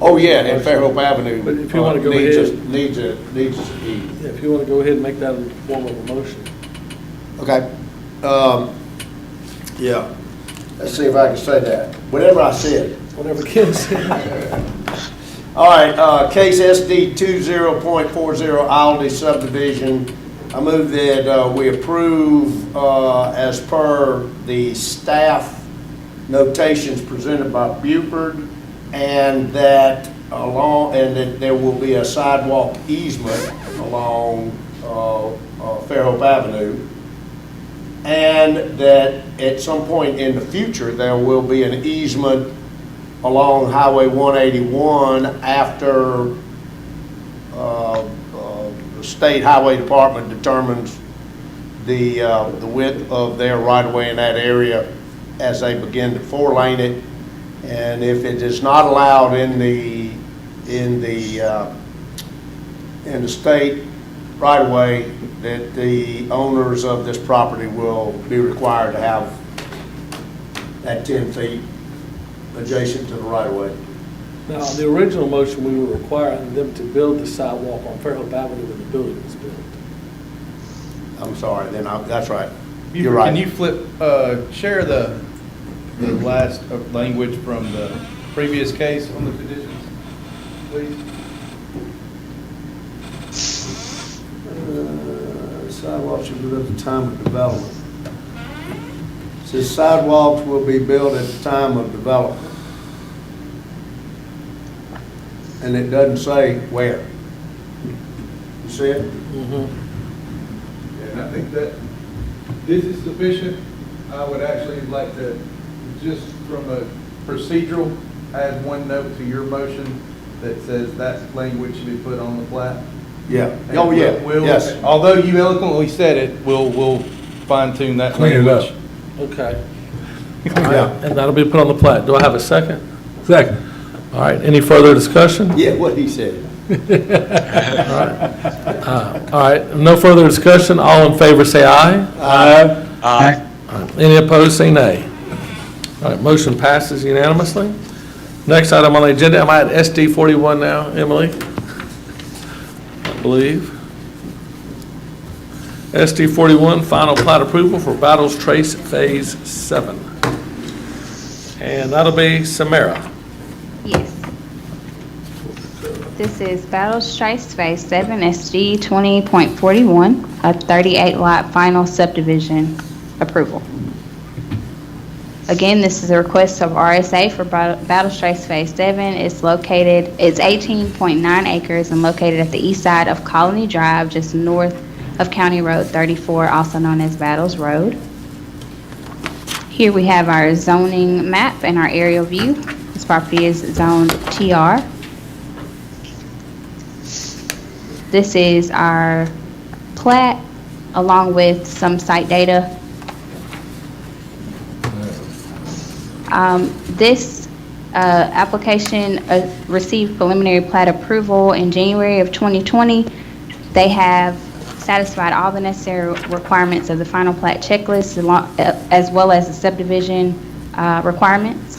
Oh, yeah, and Fairhope Avenue. But if you want to go needs ahead. Needs a Yeah, if you want to go ahead and make that in the form of a motion. Okay. Yeah. Let's see if I can say that. Whatever I said. Whatever Ken said. All right, case SD 20.40 Aldi subdivision. I move that we approve as per the staff notations presented by Buford, and that there will be a sidewalk easement along Fairhope Avenue, and that at some point in the future there will be an easement along Highway 181 after the State Highway Department determines the width of their right-of-way in that area as they begin to four-lane it. And if it is not allowed in the state right-of-way, that the owners of this property will be required to have that 10 feet adjacent to the right-of-way. Now, the original motion, we were requiring them to build the sidewalk on Fairhope Avenue when the building was built. I'm sorry, that's right. You're right. Can you share the last language from the previous case on the conditions, please? Sidewalks should be built at the time of development. It says sidewalks will be built at the time of development. And it doesn't say where. You see it? And I think that this is sufficient. I would actually like to, just from a procedural, add one note to your motion that says that language should be put on the plat. Yeah. Oh, yeah. Yes. Although you eloquently said it, we'll fine tune that Clean it language. up. Okay. All right, and that'll be put on the plat. Do I have a second? Second. All right, any further discussion? Yeah, what he said. All right, no further discussion. All in favor say aye. Aye. Aye. All right, any opposed say nay. All right, motion passes unanimously. Next item on the agenda, am I at SD 41 now, Emily? I believe. SD 41, final plat approval for Battles Trace Phase 7. And that'll be Samara. Yes. This is Battles Trace Phase 7, SD 20.41, a 38-lot final subdivision approval. Again, this is a request of RSA for Battles Trace Phase 7. It's 18.9 acres and located at the east side of Colony Drive, just north of County Road 34, also known as Battles Road. Here we have our zoning map and our aerial view. This property is zoned TR. This is our plat along with some site data. This application received preliminary plat approval in January of 2020. They have satisfied all the necessary requirements of the final plat checklist as well as the subdivision requirements.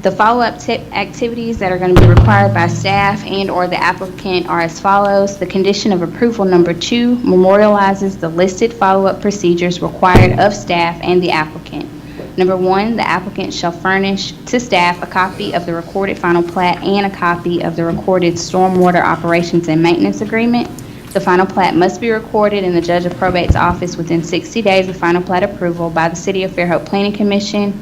The follow-up activities that are going to be required by staff and/or the applicant are as follows. The condition of approval number 2 memorializes the listed follow-up procedures required of staff and the applicant. Number 1, the applicant shall furnish to staff a copy of the recorded final plat and a copy of the recorded stormwater operations and maintenance agreement. The final plat must be recorded in the judge of probate's office within 60 days of final plat approval by the City of Fairhope Planning Commission,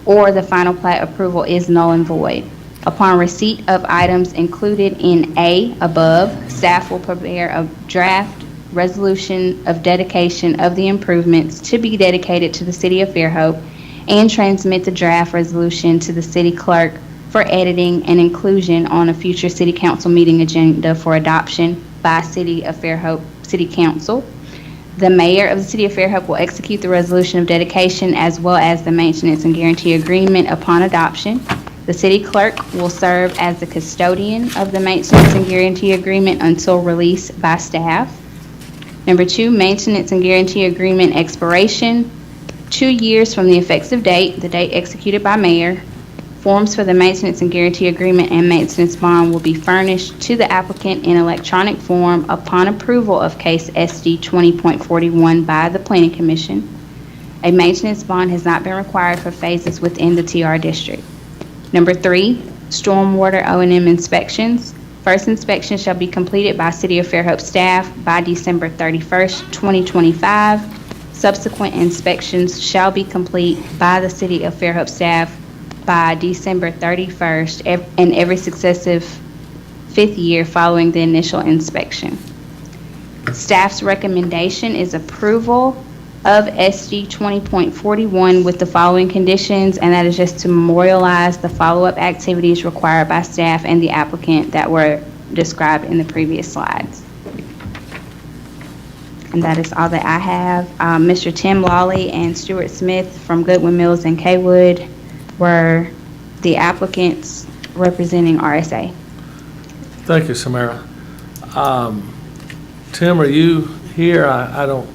or the final plat approval is null and void. Upon receipt of items included in A above, staff will prepare a draft resolution of dedication of the improvements to be dedicated to the City of Fairhope and transmit the draft resolution to the city clerk for editing and inclusion on a future city council meeting agenda for adoption by City of Fairhope City Council. The mayor of the City of Fairhope will execute the resolution of dedication as well as the maintenance and guarantee agreement upon adoption. The city clerk will serve as the custodian of the maintenance and guarantee agreement until release by staff. Number 2, maintenance and guarantee agreement expiration, 2 years from the effective date, the date executed by mayor. Forms for the maintenance and guarantee agreement and maintenance bond will be furnished to the applicant in electronic form upon approval of case SD 20.41 by the Planning Commission. A maintenance bond has not been required for phases within the TR district. Number 3, stormwater O&M inspections. First inspection shall be completed by City of Fairhope staff by December 31st, 2025. Subsequent inspections shall be complete by the City of Fairhope staff by December 31st and every successive 5th year following the initial inspection. Staff's recommendation is approval of SD 20.41 with the following conditions, and that is just to memorialize the follow-up activities required by staff and the applicant that were described in the previous slides. And that is all that I have. Mr. Tim Lawley and Stuart Smith from Goodwin Mills and Kaywood were the applicants representing RSA. Thank you, Samara. Tim, are you here? I don't,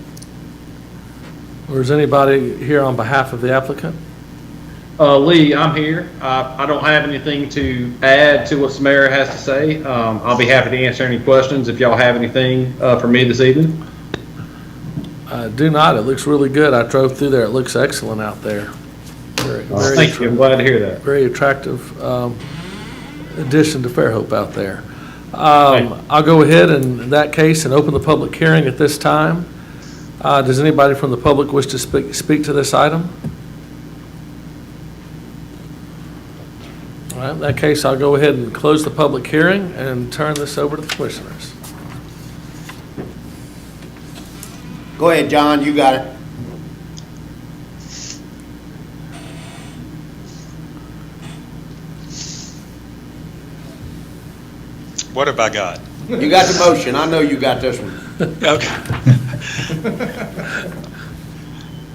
or is anybody here on behalf of the applicant? Lee, I'm here. I don't have anything to add to what Samara has to say. I'll be happy to answer any questions if y'all have anything for me this evening. I do not. It looks really good. I drove through there. It looks excellent out there. Very thank you. I'm glad to hear that. Very attractive addition to Fairhope out there. I'll go ahead and, in that case, and open the public hearing at this time. Does anybody from the public wish to speak to this item? All right, in that case, I'll go ahead and close the public hearing and turn this over to the commissioners. Go ahead, John, you got it. What have I got? You got the motion. I know you got this one. Okay.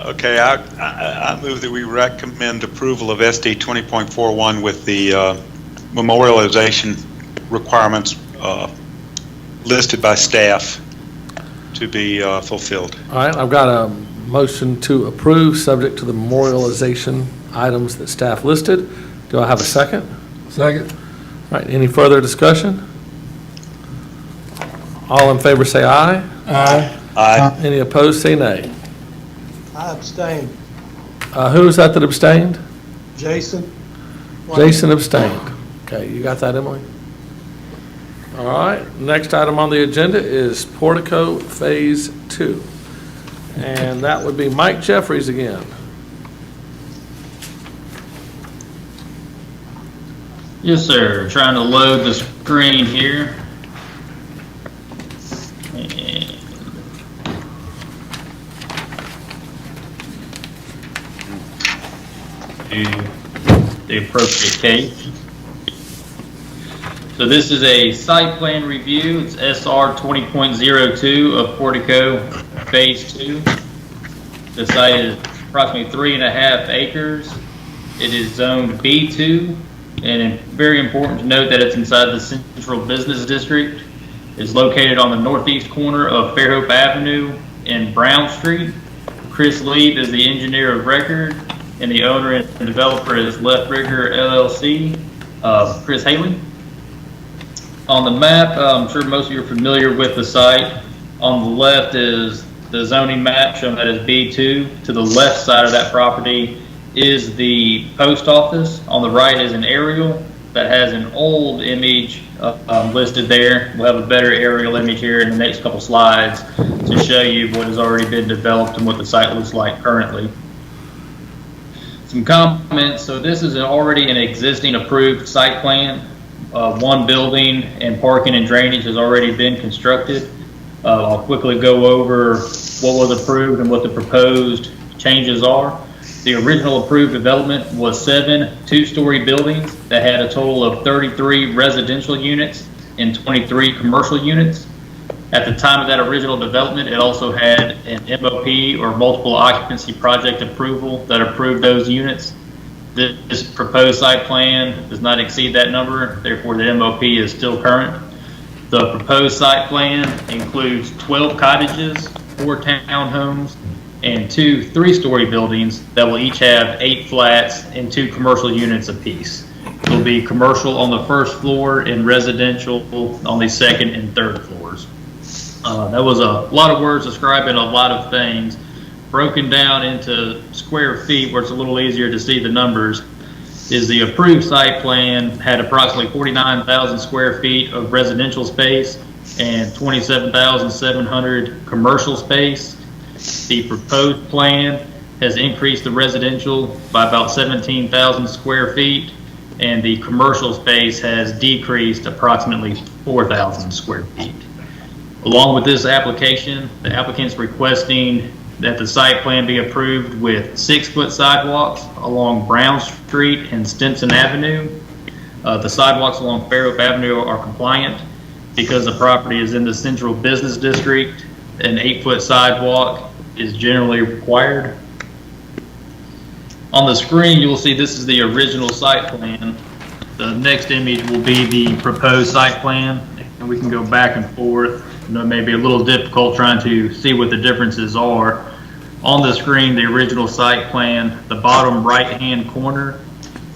Okay, I move that we recommend approval of SD 20.41 with the memorialization requirements listed by staff to be fulfilled. All right, I've got a motion to approve, subject to the memorialization items that staff listed. Do I have a second? Second. All right, any further discussion? All in favor say aye. Aye. Aye. Any opposed say nay. I abstained. Who was that abstained? Jason? Jason abstained. Okay, you got that, Emily? All right, next item on the agenda is Portico Phase 2. And that would be Mike Jeffries again. Yes, sir. Trying to load the screen here. And the appropriate case. So this is a site plan review. It's SR 20.02 of Portico Phase 2. The site is approximately 3.5 acres. It is zoned B2, and it's very important to note that it's inside the Central Business District. It's located on the northeast corner of Fairhope Avenue and Brown Street. Chris Lee is the engineer of record, and the owner and developer is Left Rigger LLC, Chris Haley. On the map, I'm sure most of you are familiar with the site. On the left is the zoning map showing that is B2. To the left side of that property is the post office. On the right is an aerial that has an old image listed there. We'll have a better aerial image here in the next couple slides to show you what has already been developed and what the site looks like currently. Some comments. So this is already an existing approved site plan. One building and parking and drainage has already been constructed. I'll quickly go over what was approved and what the proposed changes are. The original approved development was 7 two-story buildings that had a total of 33 residential units and 23 commercial units. At the time of that original development, it also had an MOP or multiple occupancy project approval that approved those units. This proposed site plan does not exceed that number, therefore the MOP is still current. The proposed site plan includes 12 cottages, 4 townhomes, and 2 three-story buildings that will each have 8 flats and 2 commercial units apiece. It will be commercial on the first floor and residential on the second and third floors. That was a lot of words describing a lot of things. Broken down into square feet where it's a little easier to see the numbers, is the approved site plan had approximately 49,000 square feet of residential space and 27,700 commercial space. The proposed plan has increased the residential by about 17,000 square feet, and the commercial space has decreased approximately 4,000 square feet. Along with this application, the applicant's requesting that the site plan be approved with 6-foot sidewalks along Brown Street and Stinson Avenue. The sidewalks along Fairhope Avenue are compliant because the property is in the Central Business District. An 8-foot sidewalk is generally required. On the screen, you will see this is the original site plan. The next image will be the proposed site plan, and we can go back and forth. I know it may be a little difficult trying to see what the differences are. On the screen, the original site plan, the bottom right-hand corner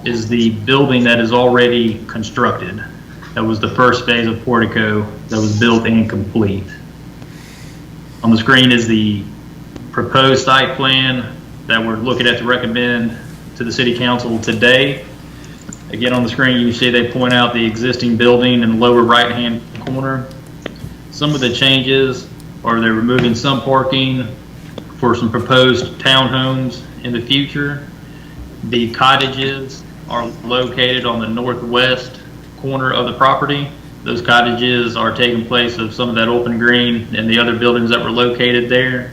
is the building that is already constructed. That was the first phase of Portico that was built and complete. On the screen is the proposed site plan that we're looking at to recommend to the City Council today. Again, on the screen, you see they point out the existing building in the lower right-hand corner. Some of the changes are they're removing some parking for some proposed townhomes in the future. The cottages are located on the northwest corner of the property. Those cottages are taking place of some of that open green and the other buildings that were located there.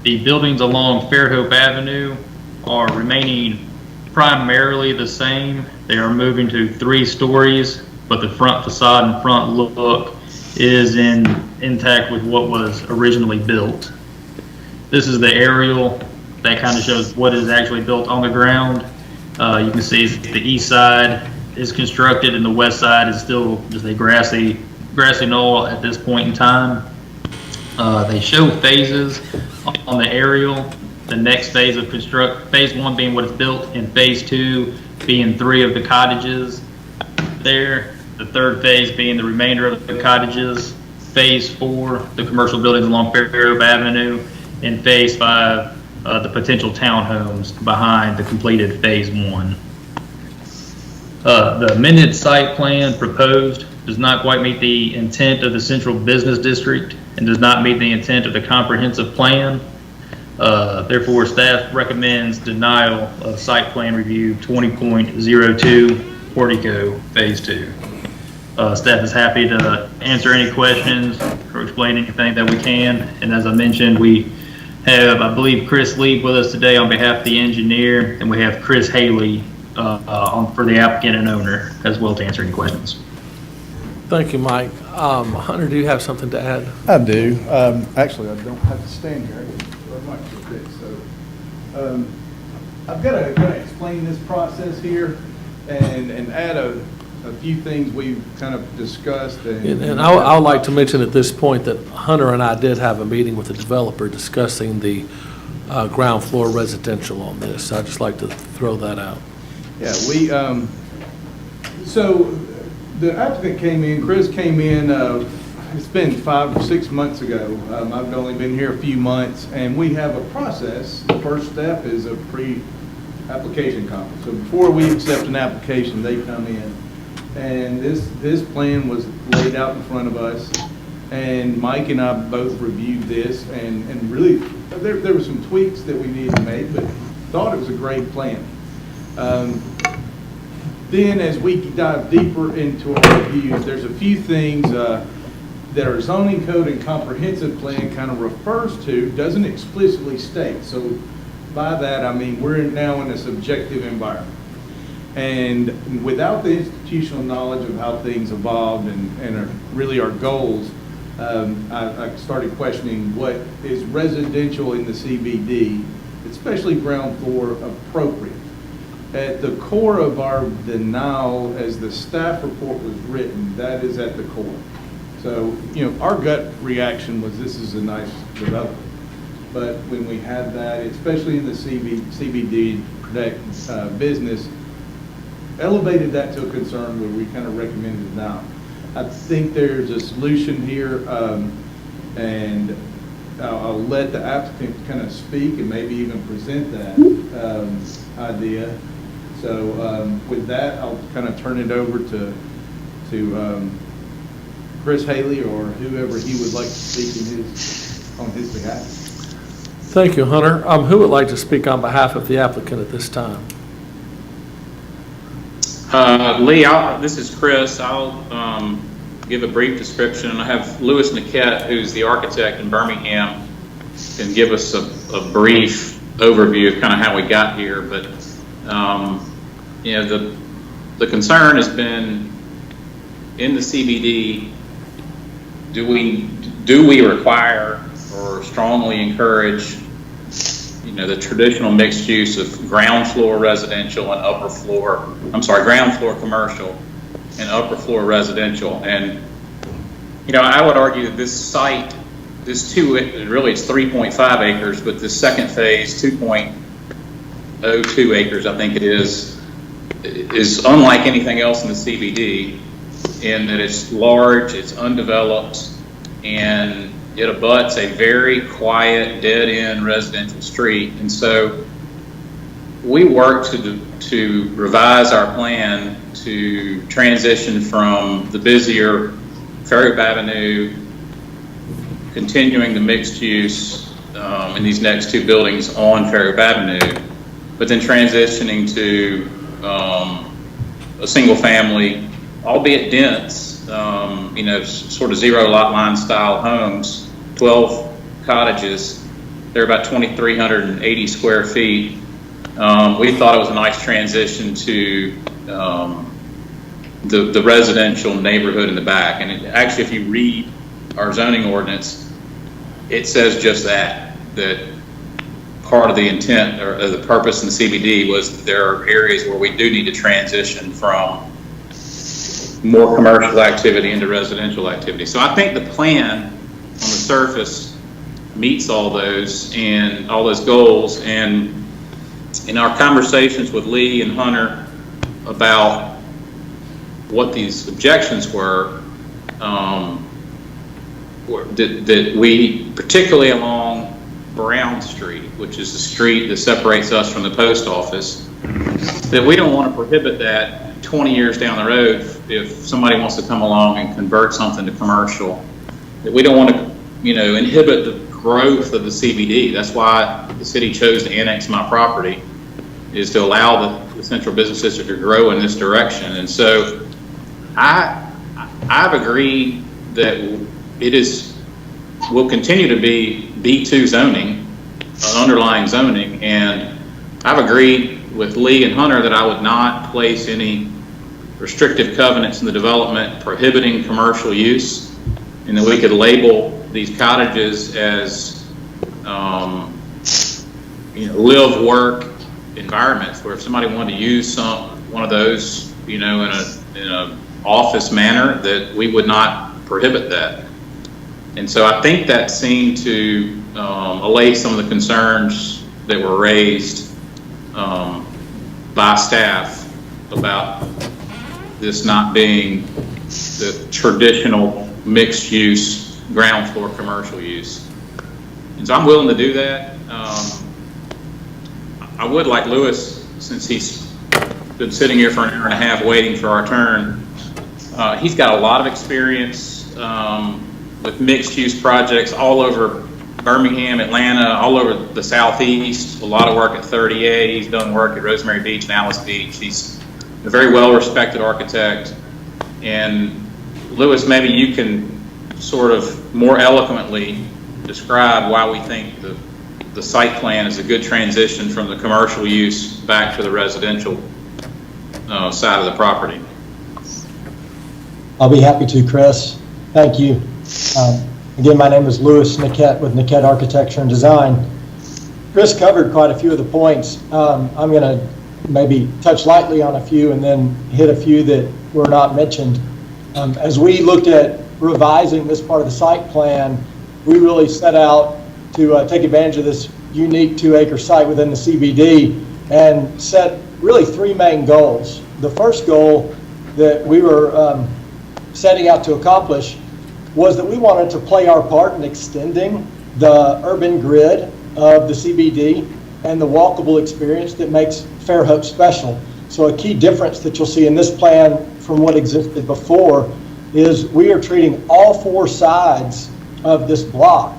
The buildings along Fairhope Avenue are remaining primarily the same. They are moving to 3 stories, but the front facade and front look is intact with what was originally built. This is the aerial that kind of shows what is actually built on the ground. You can see the east side is constructed and the west side is still just a grassy knoll at this point in time. They show phases on the aerial. The next phase of phase 1 being what is built, and phase 2 being 3 of the cottages there. The third phase being the remainder of the cottages. Phase 4, the commercial buildings along Fairhope Avenue, and phase 5, the potential townhomes behind the completed phase 1. The amended site plan proposed does not quite meet the intent of the Central Business District and does not meet the intent of the comprehensive plan. Therefore, staff recommends denial of site plan review 20.02 Portico Phase 2. Staff is happy to answer any questions or explain anything that we can. And as I mentioned, we have, I believe, Chris Lee with us today on behalf of the engineer, and we have Chris Haley for the applicant and owner as well to answer any questions. Thank you, Mike. Hunter, do you have something to add? I do. Actually, I don't have to stand here. I can throw my mic a bit. So, I've got to explain this process here and add a few things we've kind of discussed. And I would like to mention at this point that Hunter and I did have a meeting with the developer discussing the ground floor residential on this. I'd just like to throw that out. Yeah, so the applicant came in, Chris came in, it's been 5 or 6 months ago. I've only been here a few months, and we have a process. The first step is a pre-application conference. So before we accept an application, they come in. And this plan was laid out in front of us, and Mike and I both reviewed this, and really, there were some tweaks that we needed to make, but thought it was a great plan. Then as we dive deeper into our reviews, there's a few things that our zoning code and comprehensive plan kind of refers to, doesn't explicitly state. So by that, I mean, we're now in a subjective environment. And without the institutional knowledge of how things evolved and really our goals, I started questioning what is residential in the CBD, especially ground floor, appropriate. At the core of our denial, as the staff report was written, that is at the core. So, you know, our gut reaction was this is a nice development. But when we have that, especially in the CBD business, elevated that to a concern where we kind of recommended now. I think there's a solution here, and I'll let the applicant kind of speak and maybe even present that idea. So with that, I'll kind of turn it over to Chris Haley or whoever he would like to speak on his behalf. Thank you, Hunter. Who would like to speak on behalf of the applicant at this time? Lee, this is Chris. I'll give a brief description. I have Louis Niquette, who's the architect in Birmingham, can give us a brief overview of kind of how we got here. But you know, the concern has been in the CBD. Do we require or strongly encourage, you know, the traditional mixed use of ground floor residential and ground floor commercial and upper floor residential? And, you know, I would argue that this site, it's 3.5 acres, but this second phase, 2.02 acres, I think it is unlike anything else in the CBD in that it's large, it's undeveloped, and it abuts a very quiet, dead-end residential street. And so we worked to revise our plan to transition from the busier Fairhope Avenue, continuing the mixed use in these next two buildings on Fairhope Avenue, but then transitioning to a single family, albeit dense, you know, sort of zero lot line style homes, 12 cottages. They're about 2,380 square feet. We thought it was a nice transition to the residential neighborhood in the back. And actually, if you read our zoning ordinance, it says just that part of the intent or the purpose in the CBD was that there are areas where we do need to transition from more commercial activity into residential activity. So I think the plan on the surface meets all those goals. And in our conversations with Lee and Hunter about what these objections were, that we, particularly along Brown Street, which is the street that separates us from the post office, that we don't want to prohibit that 20 years down the road if somebody wants to come along and convert something to commercial. That we don't want to, you know, inhibit the growth of the CBD. That's why the city chose to annex my property, is to allow the central business district to grow in this direction. And so I've agreed that will continue to be B2 zoning, underlying zoning, and I've agreed with Lee and Hunter that I would not place any restrictive covenants in the development prohibiting commercial use, and that we could label these cottages as live work environments, where if somebody wanted to use one of those in a office manner, that we would not prohibit that. And so I think that seemed to allay some of the concerns that were raised by staff about this not being the traditional mixed use ground floor commercial use. And so I'm willing to do that. I would like Lewis, since he's been sitting here for an hour and a half waiting for our turn, he's got a lot of experience with mixed use projects all over Birmingham, Atlanta, all over the Southeast, a lot of work at 30A. He's done work at Rosemary Beach and Alice Beach. He's a very well-respected architect. And Lewis, maybe you can sort of more eloquently describe why we think the site plan is a good transition from the commercial use back to the residential side of the property. I'll be happy to, Chris. Thank you. Again, my name is Louis Niquette with Niquette Architecture and Design. Chris covered quite a few of the points. I'm going to maybe touch lightly on a few and then hit a few that were not mentioned. As we looked at revising this part of the site plan, we really set out to take advantage of this unique 2-acre site within the CBD and set really 3 main goals. The first goal that we were setting out to accomplish was that we wanted to play our part in extending the urban grid of the CBD and the walkable experience that makes Fairhope special. So a key difference that you'll see in this plan from what existed before is we are treating all 4 sides of this block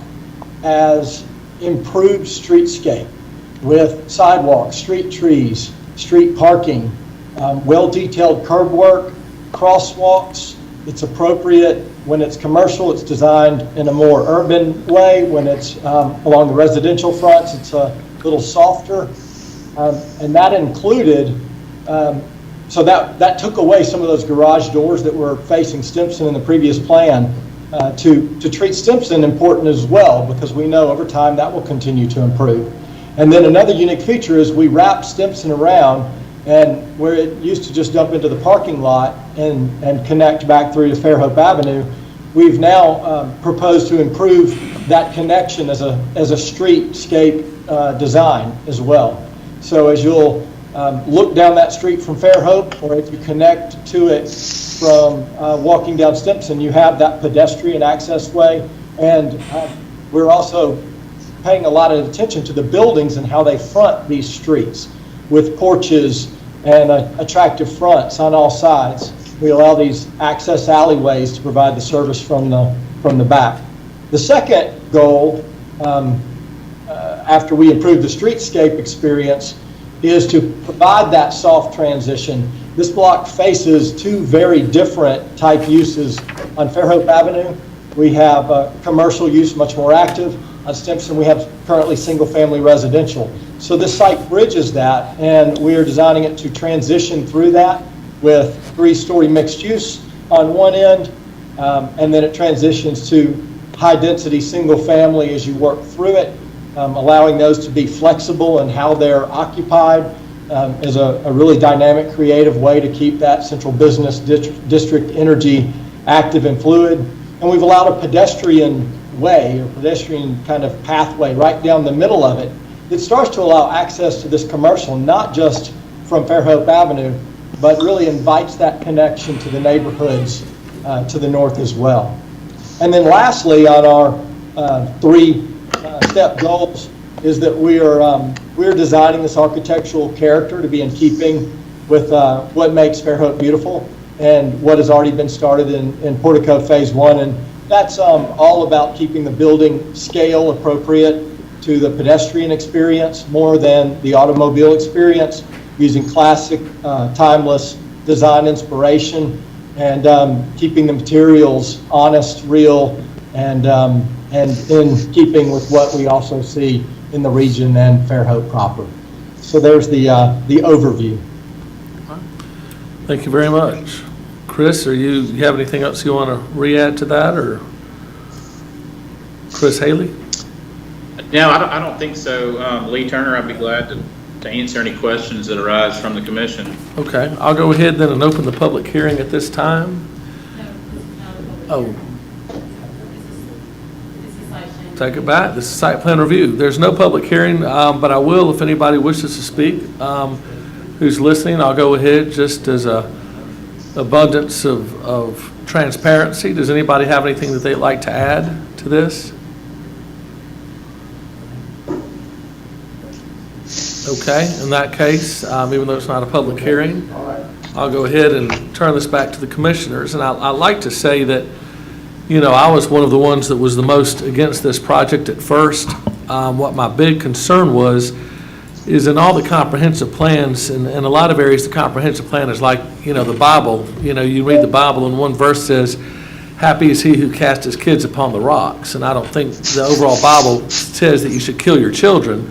as improved streetscape with sidewalks, street trees, street parking, well-detailed curb work, crosswalks. It's appropriate when it's commercial. It's designed in a more urban way. When it's along the residential fronts, it's a little softer. And that included, so that took away some of those garage doors that were facing Stimson in the previous plan to treat Stimson important as well, because we know over time that will continue to improve. And then another unique feature is we wrap Stimson around, and where it used to just dump into the parking lot and connect back through to Fairhope Avenue, we've now proposed to improve that connection as a streetscape design as well. So as you'll look down that street from Fairhope, or if you connect to it from walking down Stimson, you have that pedestrian access way. And we're also paying a lot of attention to the buildings and how they front these streets, with porches and attractive fronts on all sides. We allow these access alleyways to provide the service from the back. The second goal, after we improve the streetscape experience, is to provide that soft transition. This block faces 2 very different type uses. On Fairhope Avenue, we have commercial use, much more active. On Stimson, we have currently single-family residential. So this site bridges that, and we are designing it to transition through that with 3-story mixed use on one end, and then it transitions to high-density single-family as you work through it, allowing those to be flexible in how they're occupied is a really dynamic, creative way to keep that central business district energy active and fluid. And we've allowed a pedestrian way, or pedestrian kind of pathway right down the middle of it that starts to allow access to this commercial, not just from Fairhope Avenue, but really invites that connection to the neighborhoods to the north as well. And then lastly, on our 3-step goals, is that we're designing this architectural character to be in keeping with what makes Fairhope beautiful and what has already been started in Portico Phase 1. And that's all about keeping the building scale appropriate to the pedestrian experience more than the automobile experience, using classic, timeless design inspiration, and keeping the materials honest, real, and in keeping with what we also see in the region and Fairhope proper. So there's the overview. Thank you very much. Chris, you have anything else you want to re-add to that, or Chris Haley? No, I don't think so. Lee Turner, I'd be glad to answer any questions that arise from the commission. Okay, I'll go ahead then and open the public hearing at this time. Oh. Take it back. This is site plan review. There's no public hearing, but I will, if anybody wishes to speak, who's listening, I'll go ahead just as a abundance of transparency. Does anybody have anything that they'd like to add to this? Okay, in that case, even though it's not a public hearing, I'll go ahead and turn this back to the commissioners. And I'd like to say that, I was one of the ones that was the most against this project at first. What my big concern was is in all the comprehensive plans, in a lot of areas, the comprehensive plan is like, the Bible. You read the Bible and one verse says, happy is he who casts his kids upon the rocks. And I don't think the overall Bible says that you should kill your children.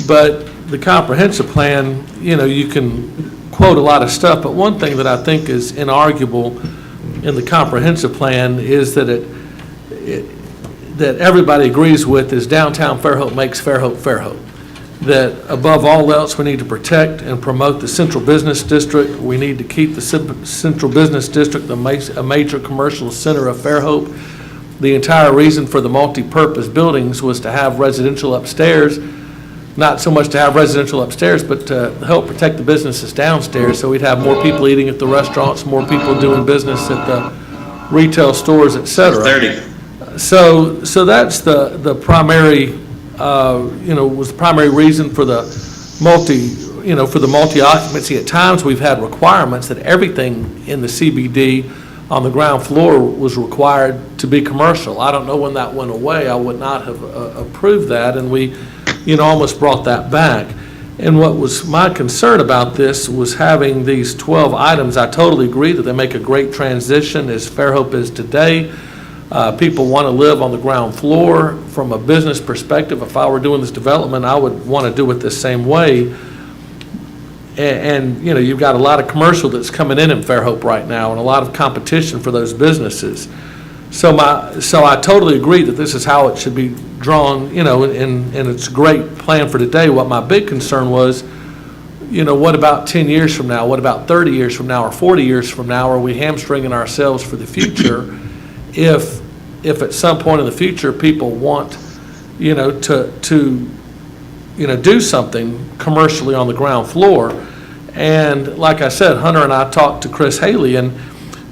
But the comprehensive plan, you can quote a lot of stuff, but one thing that I think is inarguable in the comprehensive plan is that that everybody agrees with is downtown Fairhope makes Fairhope Fairhope. That above all else, we need to protect and promote the central business district. We need to keep the central business district a major commercial center of Fairhope. The entire reason for the multi-purpose buildings was to have residential upstairs, not so much to have residential upstairs, but to help protect the businesses downstairs, so we'd have more people eating at the restaurants, more people doing business at the retail stores, et cetera. 30. So that's the primary, was the primary reason for the multi-occupancy. At times, we've had requirements that everything in the CBD on the ground floor was required to be commercial. I don't know when that went away. I would not have approved that, and we almost brought that back. And what was my concern about this was having these 12 items. I totally agree that they make a great transition as Fairhope is today. People want to live on the ground floor. From a business perspective, if I were doing this development, I would want to do it the same way. And you've got a lot of commercial that's coming in Fairhope right now and a lot of competition for those businesses. So I totally agree that this is how it should be drawn, and it's a great plan for today. What my big concern was, what about 10 years from now? What about 30 years from now or 40 years from now? Are we hamstringing ourselves for the future if at some point in the future people want, to do something commercially on the ground floor? And like I said, Hunter and I talked to Chris Haley, and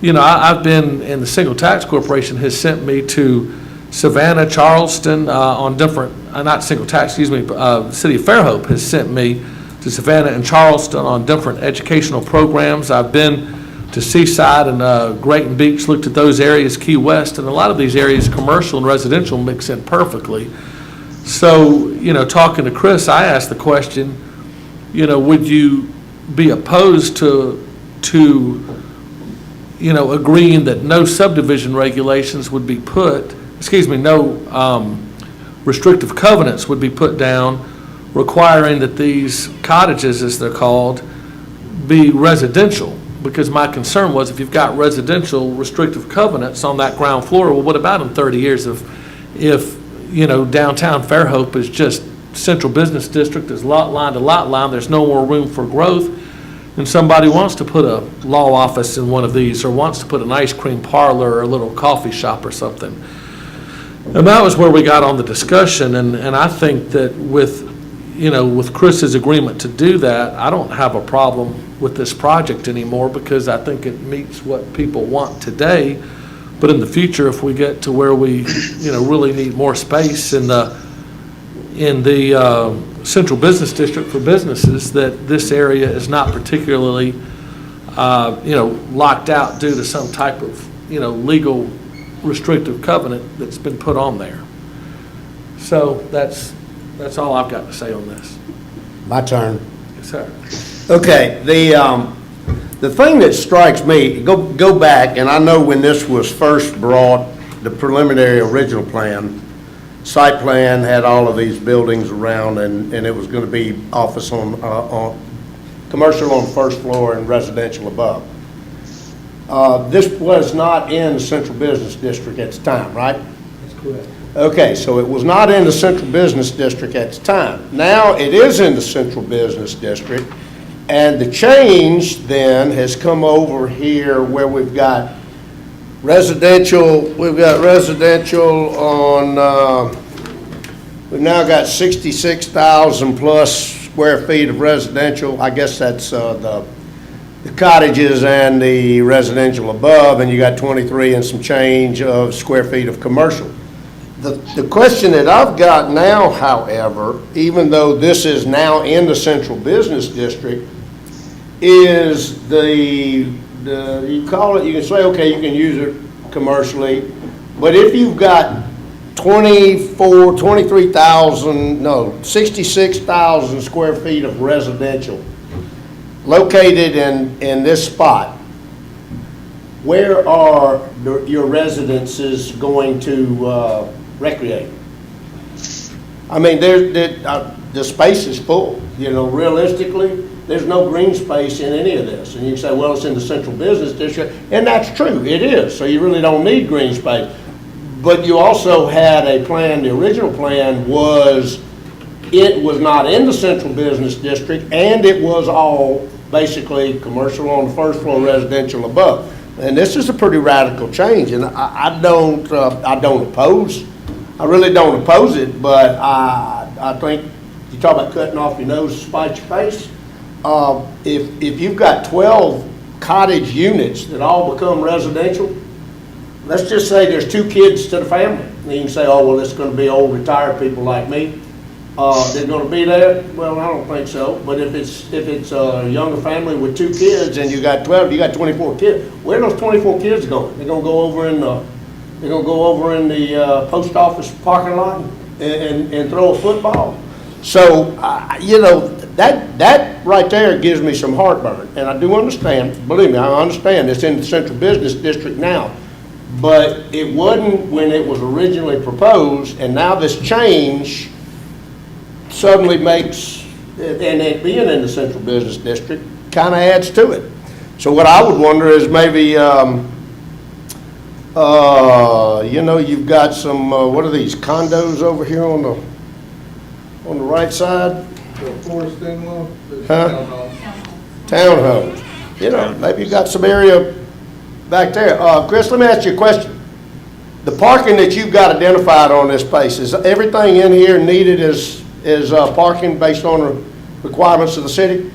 I've been in the Single Tax Corporation has sent me to Savannah, Charleston on different, not Single Tax, excuse me, City of Fairhope has sent me to Savannah and Charleston on different educational programs. I've been to Seaside and Grayton Beach, looked at those areas, Key West, and a lot of these areas, commercial and residential, mix in perfectly. So, talking to Chris, I asked the question, would you be opposed to agreeing that no subdivision regulations would be no restrictive covenants would be put down, requiring that these cottages, as they're called, be residential? Because my concern was if you've got residential restrictive covenants on that ground floor, well, what about in 30 years if downtown Fairhope is just central business district, is lot line to lot line, there's no more room for growth, and somebody wants to put a law office in one of these or wants to put an ice cream parlor or a little coffee shop or something. And that was where we got on the discussion, and I think that with Chris's agreement to do that, I don't have a problem with this project anymore because I think it meets what people want today. But in the future, if we get to where we really need more space in the central business district for businesses, that this area is not particularly locked out due to some type of legal restrictive covenant that's been put on there. So that's all I've got to say on this. My turn. Yes, sir. Okay, the thing that strikes me, go back, and I know when this was first brought, the preliminary original plan, site plan had all of these buildings around, and it was going to be office on commercial on the first floor and residential above. This was not in the central business district at the time, right? That's correct. Okay, so it was not in the central business district at the time. Now it is in the central business district, and the change then has come over here where we've got residential on, we've now got 66,000 plus square feet of residential. I guess that's the cottages and the residential above, and you got 23 and some change of square feet of commercial. The question that I've got now, however, even though this is now in the central business district, is you call it, you can say, okay, you can use it commercially, but if you've got 66,000 square feet of residential located in this spot, where are your residences going to recreate? I mean, the space is full. You know, realistically, there's no green space in any of this. And you can say, well, it's in the central business district, and that's true, it is. So you really don't need green space. But you also had a plan, the original plan was, it was not in the central business district, and it was all basically commercial on the first floor, residential above. And this is a pretty radical change, and I don't oppose. I really don't oppose it, but I think you talk about cutting off your nose to spite your face. If you've got 12 cottage units that all become residential, let's just say there's 2 kids to the family. And you can say, oh, well, it's going to be old retired people like me. They're going to be there? Well, I don't think so. But if it's a younger family with 2 kids and you got 12, you got 24 kids. Where are those 24 kids going? They're going to go over in the post office parking lot and throw a football. So you know, that right there gives me some heartburn, and I do understand. Believe me, I understand it's in the central business district now, but it wasn't when it was originally proposed, and now this change suddenly makes, and it being in the central business district kind of adds to it. So what I would wonder is maybe, you know, you've got some, what are these, condos over here on the right side? Forest Inlaw? Huh? Townhomes. You know, maybe you got some area back there. Chris, let me ask you a question. The parking that you've got identified on this place, is everything in here needed as parking based on the requirements of the city?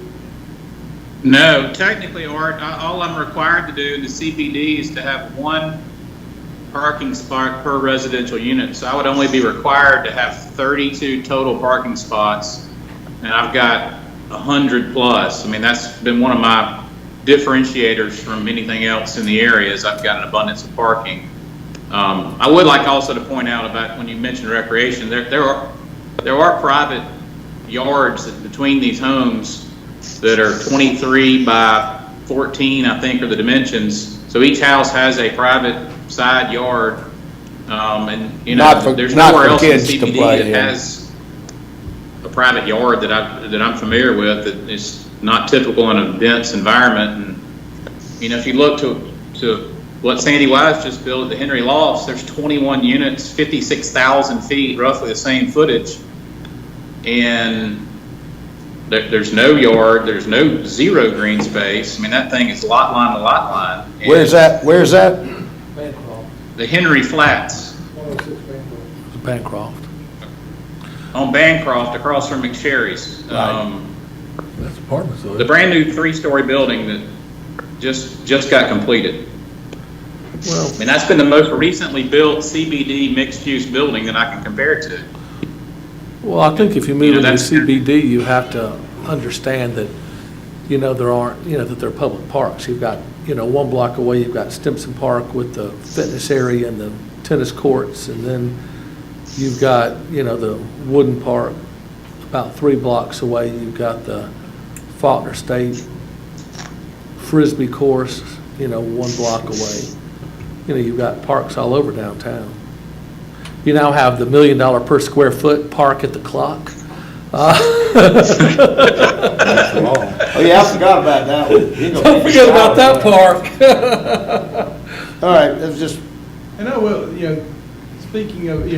No, technically, Art, all I'm required to do in the CPD is to have 1 parking spot per residential unit. So I would only be required to have 32 total parking spots, and I've got 100 plus. I mean, that's been one of my differentiators from anything else in the area, is I've got an abundance of parking. I would like also to point out about when you mentioned recreation, there are private yards between these homes that are 23 by 14, I think, are the dimensions. So each house has a private side yard, and you know, there's nowhere else in CBD that has a private yard that I'm familiar with that is not typical in a dense environment. And you know, if you look to what Sandy Wise just built at the Henry Lofts, there's 21 units, 56,000 feet, roughly the same footage, and there's no yard, there's zero green space. I mean, that thing is lot line to lot line. Where's that? The Henry Flats. 106 Bancroft. On Bancroft, across from McSherry's. That's apartments, though. The brand new 3-story building that just got completed. Well, I mean, that's been the most recently built CBD mixed-use building that I can compare it to. well, I think if you move into CBD, you have to understand that, you know, that there are public parks. You've got, you know, 1 block away, you've got Stimson Park with the fitness area and the tennis courts, and then you've got, you know, the Wooden Park. About 3 blocks away, you've got the Faulkner State Frisbee course, you know, 1 block away. You know, you've got parks all over downtown. You now have the $1 million per square foot park at the Clock. Yeah, I forgot about that one. You gonna Don't be forget about showered. that park. All right, it was just, And I will, speaking of,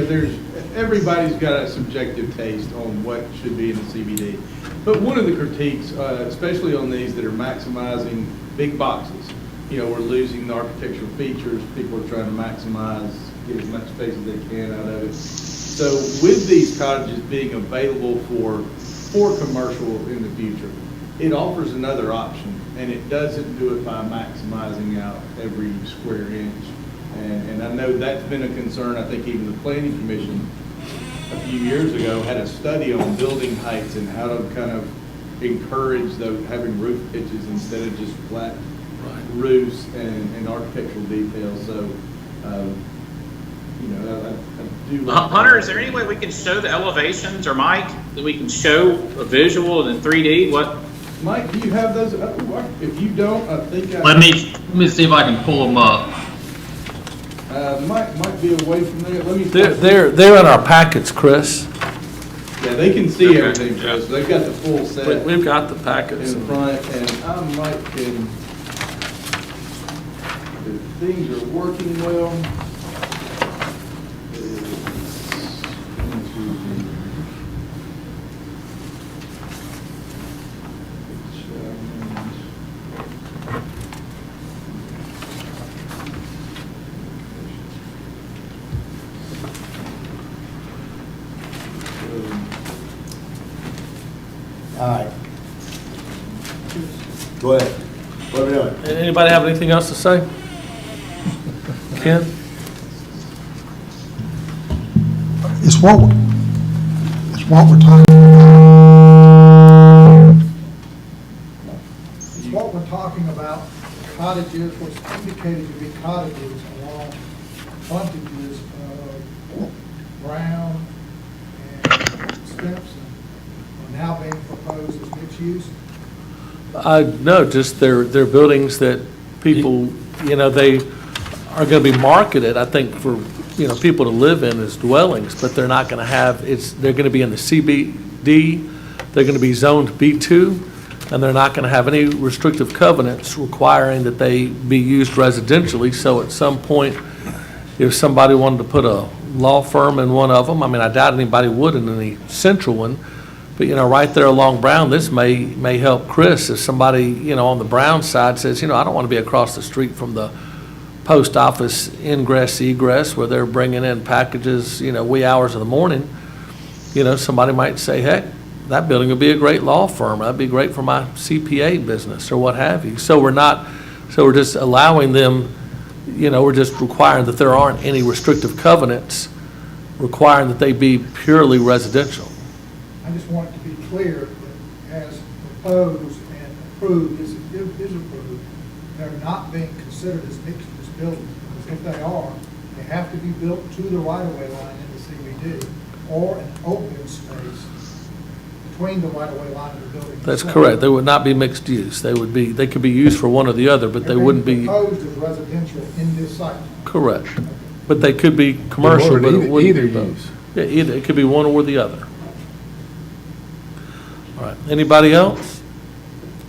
everybody's got a subjective taste on what should be in the CBD. But one of the critiques, especially on these that are maximizing big boxes, we're losing the architectural features. People are trying to maximize, get as much space as they can out of it. So with these cottages being available for commercial in the future, it offers another option, and it doesn't do it by maximizing out every square inch. And I know that's been a concern. I think even the Planning Commission a few years ago had a study on building heights and how to kind of encourage those having roof pitches instead of just flat roofs and architectural details. So, I do. Hunter, is there any way we can show the elevations, or Mike, that we can show a visual in 3D? What? Mike, do you have those? If you don't, I think Let me see if I can pull them up. Might be away from there. Let me. They're in our packets, Chris. Yeah, they can see everything, Chris. They've got the full set. We've got the packets. In front, and I might can, if things are working well. all right. Go ahead. What are we doing? Anybody have anything else to say? Ken? It's what we're talking about. It's what we're talking about, cottages, what's indicated to be cottages along frontages of Brown and Stimson are now being proposed as mixed use. No, just they're buildings that people, they are going to be marketed, I think, for, people to live in as dwellings, but they're not going to have, they're going to be in the CBD, they're going to be zoned B2, and they're not going to have any restrictive covenants requiring that they be used residentially. So at some point, if somebody wanted to put a law firm in one of them, I doubt anybody would in any central one, but, right there along Brown, this may help Chris if somebody, on the Brown side says, I don't want to be across the street from the post office ingress, egress, where they're bringing in packages, wee hours of the morning. Somebody might say, heck, that building would be a great law firm. That'd be great for my CPA business or what have you. So we're just allowing them, we're just requiring that there aren't any restrictive covenants requiring that they be purely residential. I just want it to be clear that as proposed and approved, is approved, they're not being considered as mixed-use buildings. Because if they are, they have to be built to the right-of-way line in the CBD or an open space between the right-of-way line and the building. That's correct. They would not be mixed use. They could be used for one or the other, but they wouldn't be. Proposed as residential in this site. Correct. But they could be commercial, but it wouldn't be both. use. Yeah, either, it could be one or the other. All right, anybody else?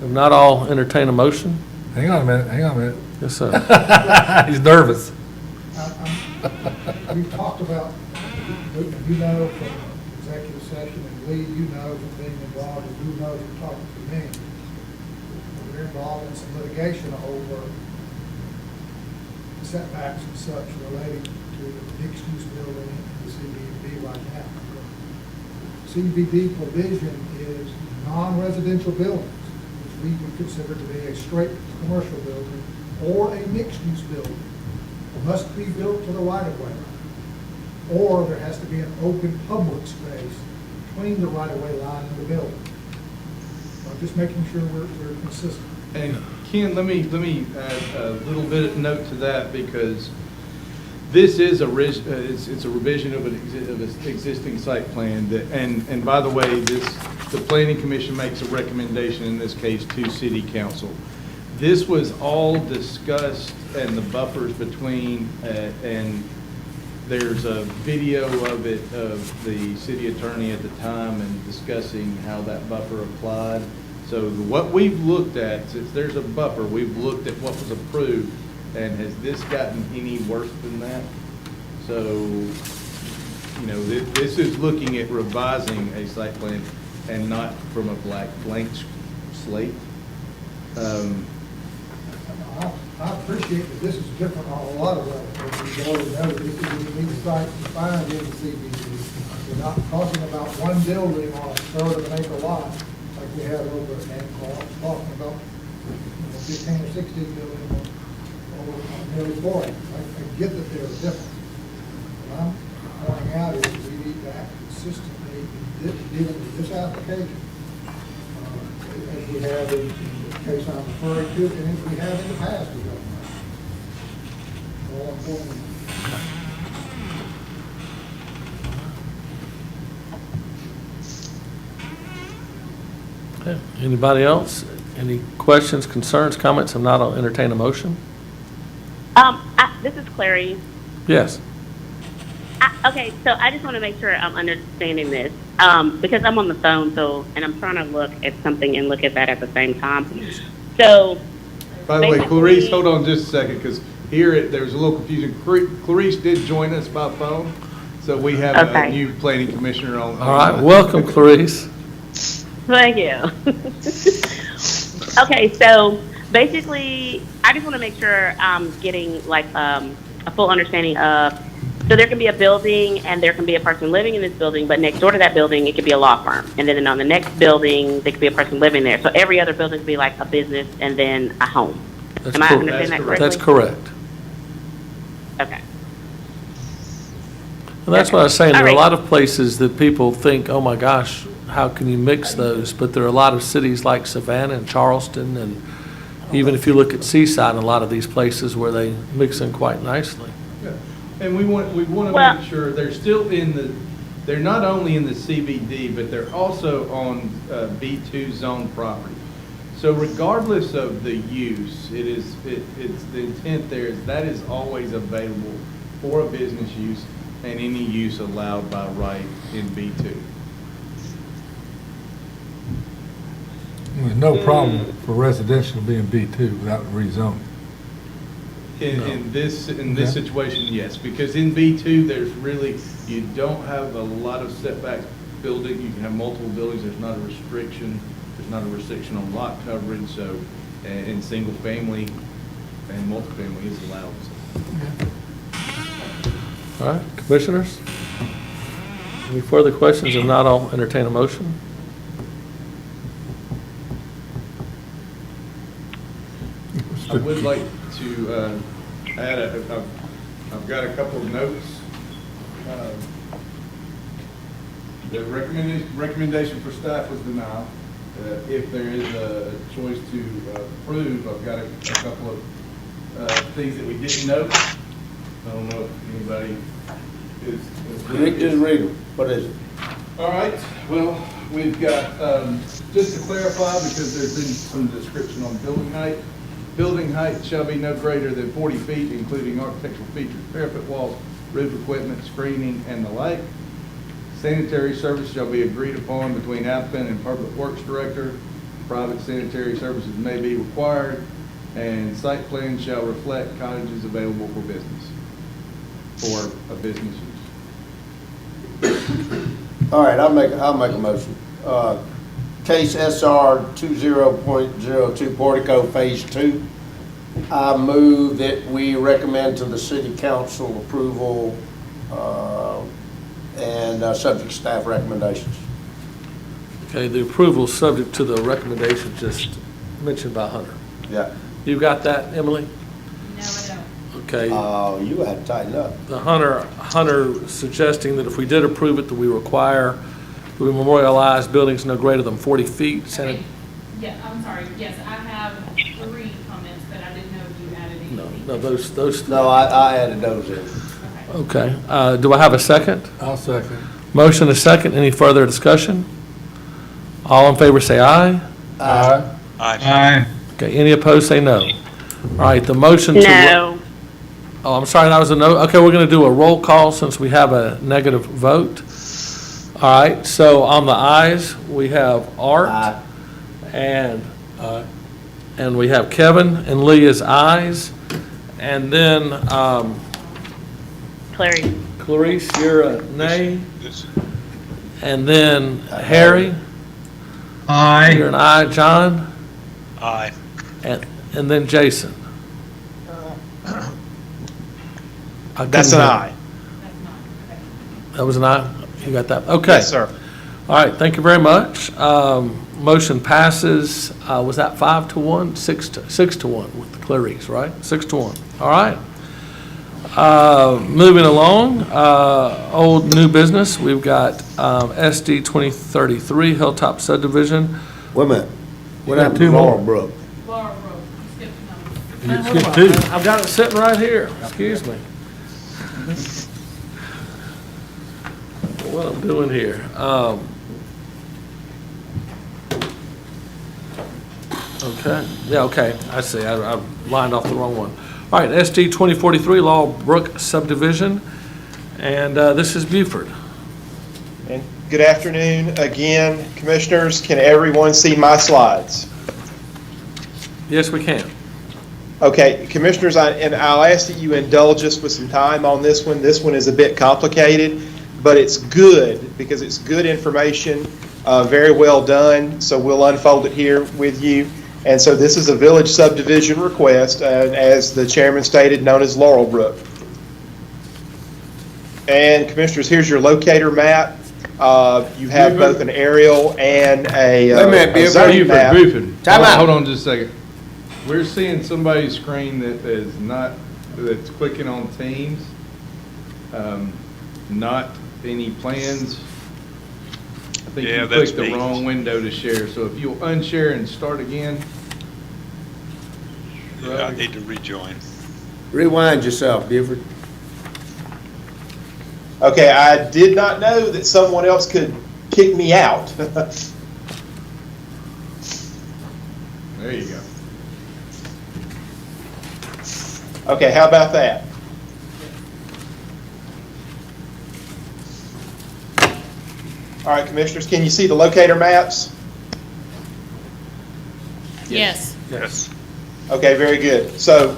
If not, I'll entertain a motion. Hang on a minute. Yes, sir. He's nervous. We've talked about, from executive session, and Lee, from being involved, and who knows from talking to me. We're involved in some litigation over setbacks and such relating to the mixed-use building in the CBD right now. CBD provision is non-residential buildings, which we would consider to be a straight commercial building or a mixed-use building. It must be built to the right-of-way line, or there has to be an open public space between the right-of-way line and the building. So I'm just making sure we're consistent. And Ken, let me add a little bit of note to that, because this is it's a revision of an existing site plan that, and by the way, the Planning Commission makes a recommendation in this case to City Council. This was all discussed and the buffers between, and there's a video of it of the city attorney at the time and discussing how that buffer applied. So what we've looked at, since there's a buffer, we've looked at what was approved, and has this gotten any worse than that? So, you know, this is looking at revising a site plan and not from a blank slate. I appreciate that this is different on a lot of levels. We've already noted this is a unique site defined in the CBD. We're not talking about one building on a third of an acre lot like we have over at Hancock. We're talking about 15 or 16 buildings over nearly 40. I get that they're different. What I'm pointing out is we need to act consistently in dealing with this application, as we have in the case I'm referring to, and as we have in the past with government. All important. Okay. Anybody else? Any questions, concerns, comments? If not, I'll entertain a motion. This is Clary. Yes. Okay, so I just want to make sure I'm understanding this, because I'm on the phone, and I'm trying to look at something and look at that at the same time. So, By the way, Clarice, hold on just a second, because here there's a little confusion. Clarice did join us by phone, so we have a new planning commissioner on. All right, welcome, Clarice. Thank you. Okay, so basically, I just want to make sure I'm getting like a full understanding of, so there can be a building and there can be a person living in this building, but next door to that building, it could be a law firm. And then on the next building, there could be a person living there. So every other building could be like a business and then a home. That's Am I understanding that correctly? That's correct. Okay. And that's what I was saying. There are a All lot of places that people think, oh my gosh, how can you mix those? But there are a lot of cities like Savannah and Charleston, and even if you look at Seaside, and a lot of these places where they mix in quite nicely. Yeah. And we want to make sure they're still they're not only in the CBD, but they're also on B2 zone property. So regardless of the use, it's the intent there is that is always available for a business use and any use allowed by right in B2. There's no problem for residential being B2 without rezoning. In this situation, yes, because in B2, there's really, you don't have a lot of setbacks building. You can have multiple buildings. There's not a restriction. There's not a restriction on lot coverage. So, in single family and multifamily is allowed. All right, commissioners? Any further questions? If not, I'll entertain a motion. I would like to add, I've got a couple of notes. The recommendation for staff was denial. If there is a choice to approve, I've got a couple of things that we didn't note. I don't know if anybody is. Just read them. What is it? All right, well, we've got, just to clarify, because there's been some description on building height. Building height shall be no greater than 40 feet, including architectural features, parapet walls, roof equipment, screening, and the like. Sanitary service shall be agreed upon between applicant and public works director. Private sanitary services may be required, and site plan shall reflect cottages available for business, for a business use. All right, I'll make a motion. Case SR 20.02 Portico Phase 2. I move that we recommend to the city council approval and subject staff recommendations. Okay, the approval is subject to the recommendation just mentioned by Hunter. Yeah. You got that, Emily? No, I don't. Okay. Oh, you had to tighten up. The Hunter suggesting that if we did approve it, that we require that we memorialize buildings no greater than 40 feet. Okay. Yeah, I'm sorry. Yes, I have 3 comments, but I didn't know if you added anything. No, those. No, I added those in. Okay. Do I have a second? I'll second. Motion is second. Any further discussion? All in favor say aye. Aye. Aye. Okay, any opposed say no. All right, the motion to. No. Oh, I'm sorry, that was a no. Okay, we're going to do a roll call since we have a negative vote. All right, so on the ayes, we have Art. Aye. And we have Kevin and Lee as ayes. And then, Clarice, you're a nay. And then Harry. Aye. You're an aye. John. Aye. And then Jason. That's an aye. That was an aye? You got that? Okay. Yes, sir. All right, thank you very much. Motion passes, was that 5-1? 6-1 with Clarice, right? 6-1. All right. Moving along, old new business, we've got SD 2033 Hilltop Subdivision. Wait a minute. What happened to Laurel Brook? Laurel Brook, you skipped numbers. You skipped 2. I've got it sitting right here, excuse me. What I'm doing here. Okay, yeah, okay, I see, I lined off the wrong one. All right, SD 2043 Laurel Brook Subdivision, and this is Buford. And good afternoon again, Commissioners. Can everyone see my slides? Yes, we can. Okay, Commissioners, I'll ask that you indulge us with some time on this one. This one is a bit complicated, but it's good because it's good information, very well done, so we'll unfold it here with you. And so this is a village subdivision request, as the chairman stated, known as Laurel Brook. And Commissioners, here's your locator map. You have both an aerial and a zoning map. Hold on just a second. We're seeing somebody's screen that's clicking on Teams, not any plans. I think you clicked the wrong window to share, so if you'll unshare and start again. Yeah, I need to rejoin. Rewind yourself, Buford. Okay, I did not know that someone else could kick me out. There you go. Okay, how about that? All right, Commissioners, can you see the locator maps? Yes. Yes. Okay, very good. So,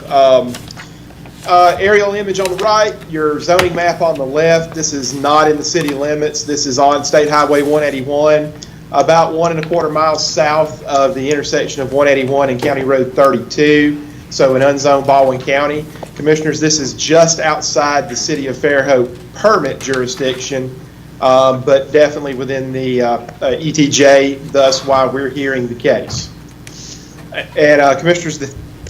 aerial image on the right, your zoning map on the left. This is not in the city limits. This is on State Highway 181, about 1.25 miles south of the intersection of 181 and County Road 32, so in unzoned Baldwin County. Commissioners, this is just outside the city of Fairhope permit jurisdiction, but definitely within the ETJ, thus why we're hearing the case. And Commissioners,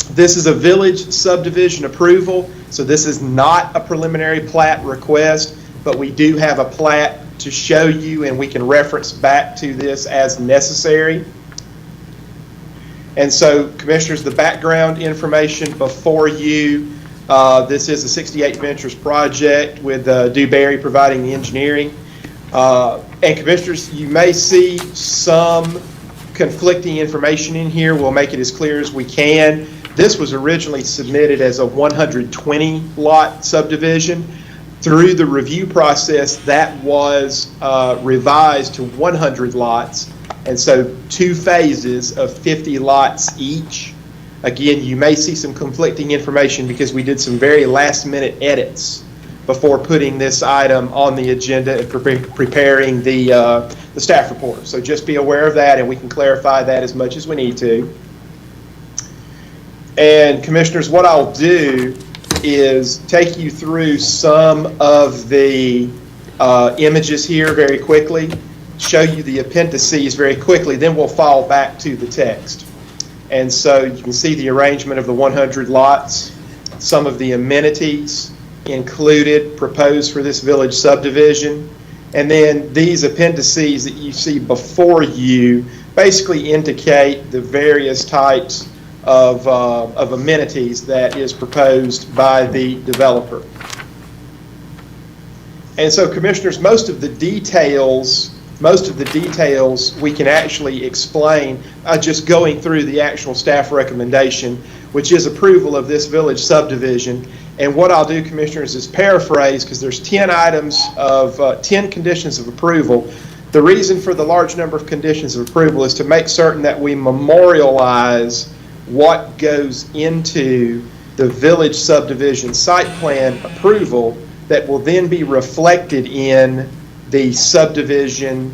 this is a village subdivision approval, so this is not a preliminary plat request, but we do have a plat to show you, and we can reference back to this as necessary. And so, Commissioners, the background information before you, this is a 68 Ventures project with Dewberry providing the engineering. And Commissioners, you may see some conflicting information in here. We'll make it as clear as we can. This was originally submitted as a 120 lot subdivision. Through the review process, that was revised to 100 lots, and so 2 phases of 50 lots each. Again, you may see some conflicting information because we did some very last minute edits before putting this item on the agenda and preparing the staff report. So just be aware of that, and we can clarify that as much as we need to. And Commissioners, what I'll do is take you through some of the images here very quickly, show you the appendices very quickly, then we'll fall back to the text. And so you can see the arrangement of the 100 lots, some of the amenities included, proposed for this village subdivision, and then these appendices that you see before you basically indicate the various types of amenities that is proposed by the developer. And so, Commissioners, most of the details we can actually explain just going through the actual staff recommendation, which is approval of this village subdivision. And what I'll do, Commissioners, is paraphrase, because there's 10 items of 10 conditions of approval. The reason for the large number of conditions of approval is to make certain that we memorialize what goes into the village subdivision site plan approval that will then be reflected in the subdivision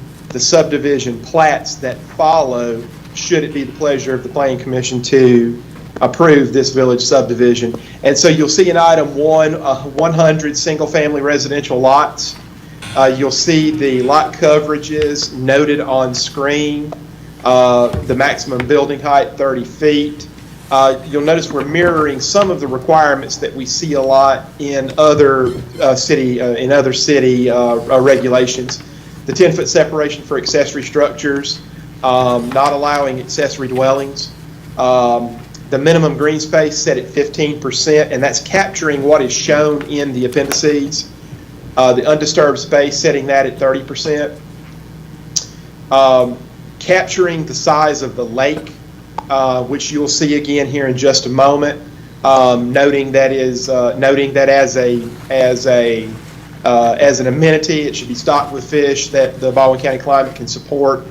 plats that follow, should it be the pleasure of the Planning Commission to approve this village subdivision. And so you'll see in item 1, 100 single-family residential lots. You'll see the lot coverages noted on screen, the maximum building height, 30 feet. You'll notice we're mirroring some of the requirements that we see a lot in other city regulations. The 10-foot separation for accessory structures, not allowing accessory dwellings. The minimum green space set at 15%, and that's capturing what is shown in the appendices. The undisturbed space, setting that at 30%. Capturing the size of the lake, which you'll see again here in just a moment. Noting that as an amenity, it should be stocked with fish that the Baldwin County climate can support.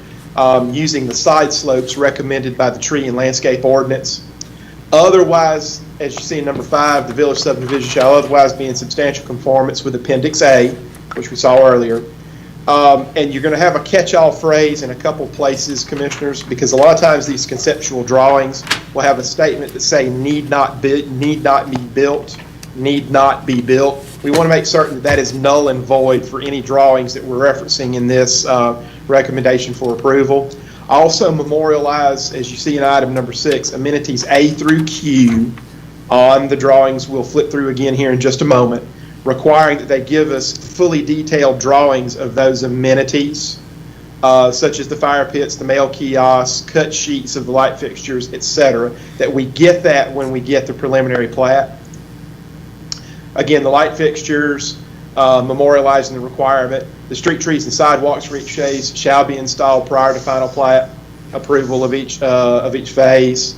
Using the side slopes recommended by the Tree and Landscape Ordinance. Otherwise, as you see in number 5, the village subdivision shall otherwise be in substantial conformance with Appendix A, which we saw earlier. And you're going to have a catch-all phrase in a couple places, Commissioners, because a lot of times these conceptual drawings will have a statement that say need not be built. We want to make certain that that is null and void for any drawings that we're referencing in this recommendation for approval. Also memorialize, as you see in item number 6, amenities A through Q on the drawings. We'll flip through again here in just a moment, requiring that they give us fully detailed drawings of those amenities, such as the fire pits, the mail kiosks, cut sheets of the light fixtures, etc., that we get that when we get the preliminary plat. Again, the light fixtures, memorializing the requirement. The street trees and sidewalks for each phase shall be installed prior to final plat approval of each phase.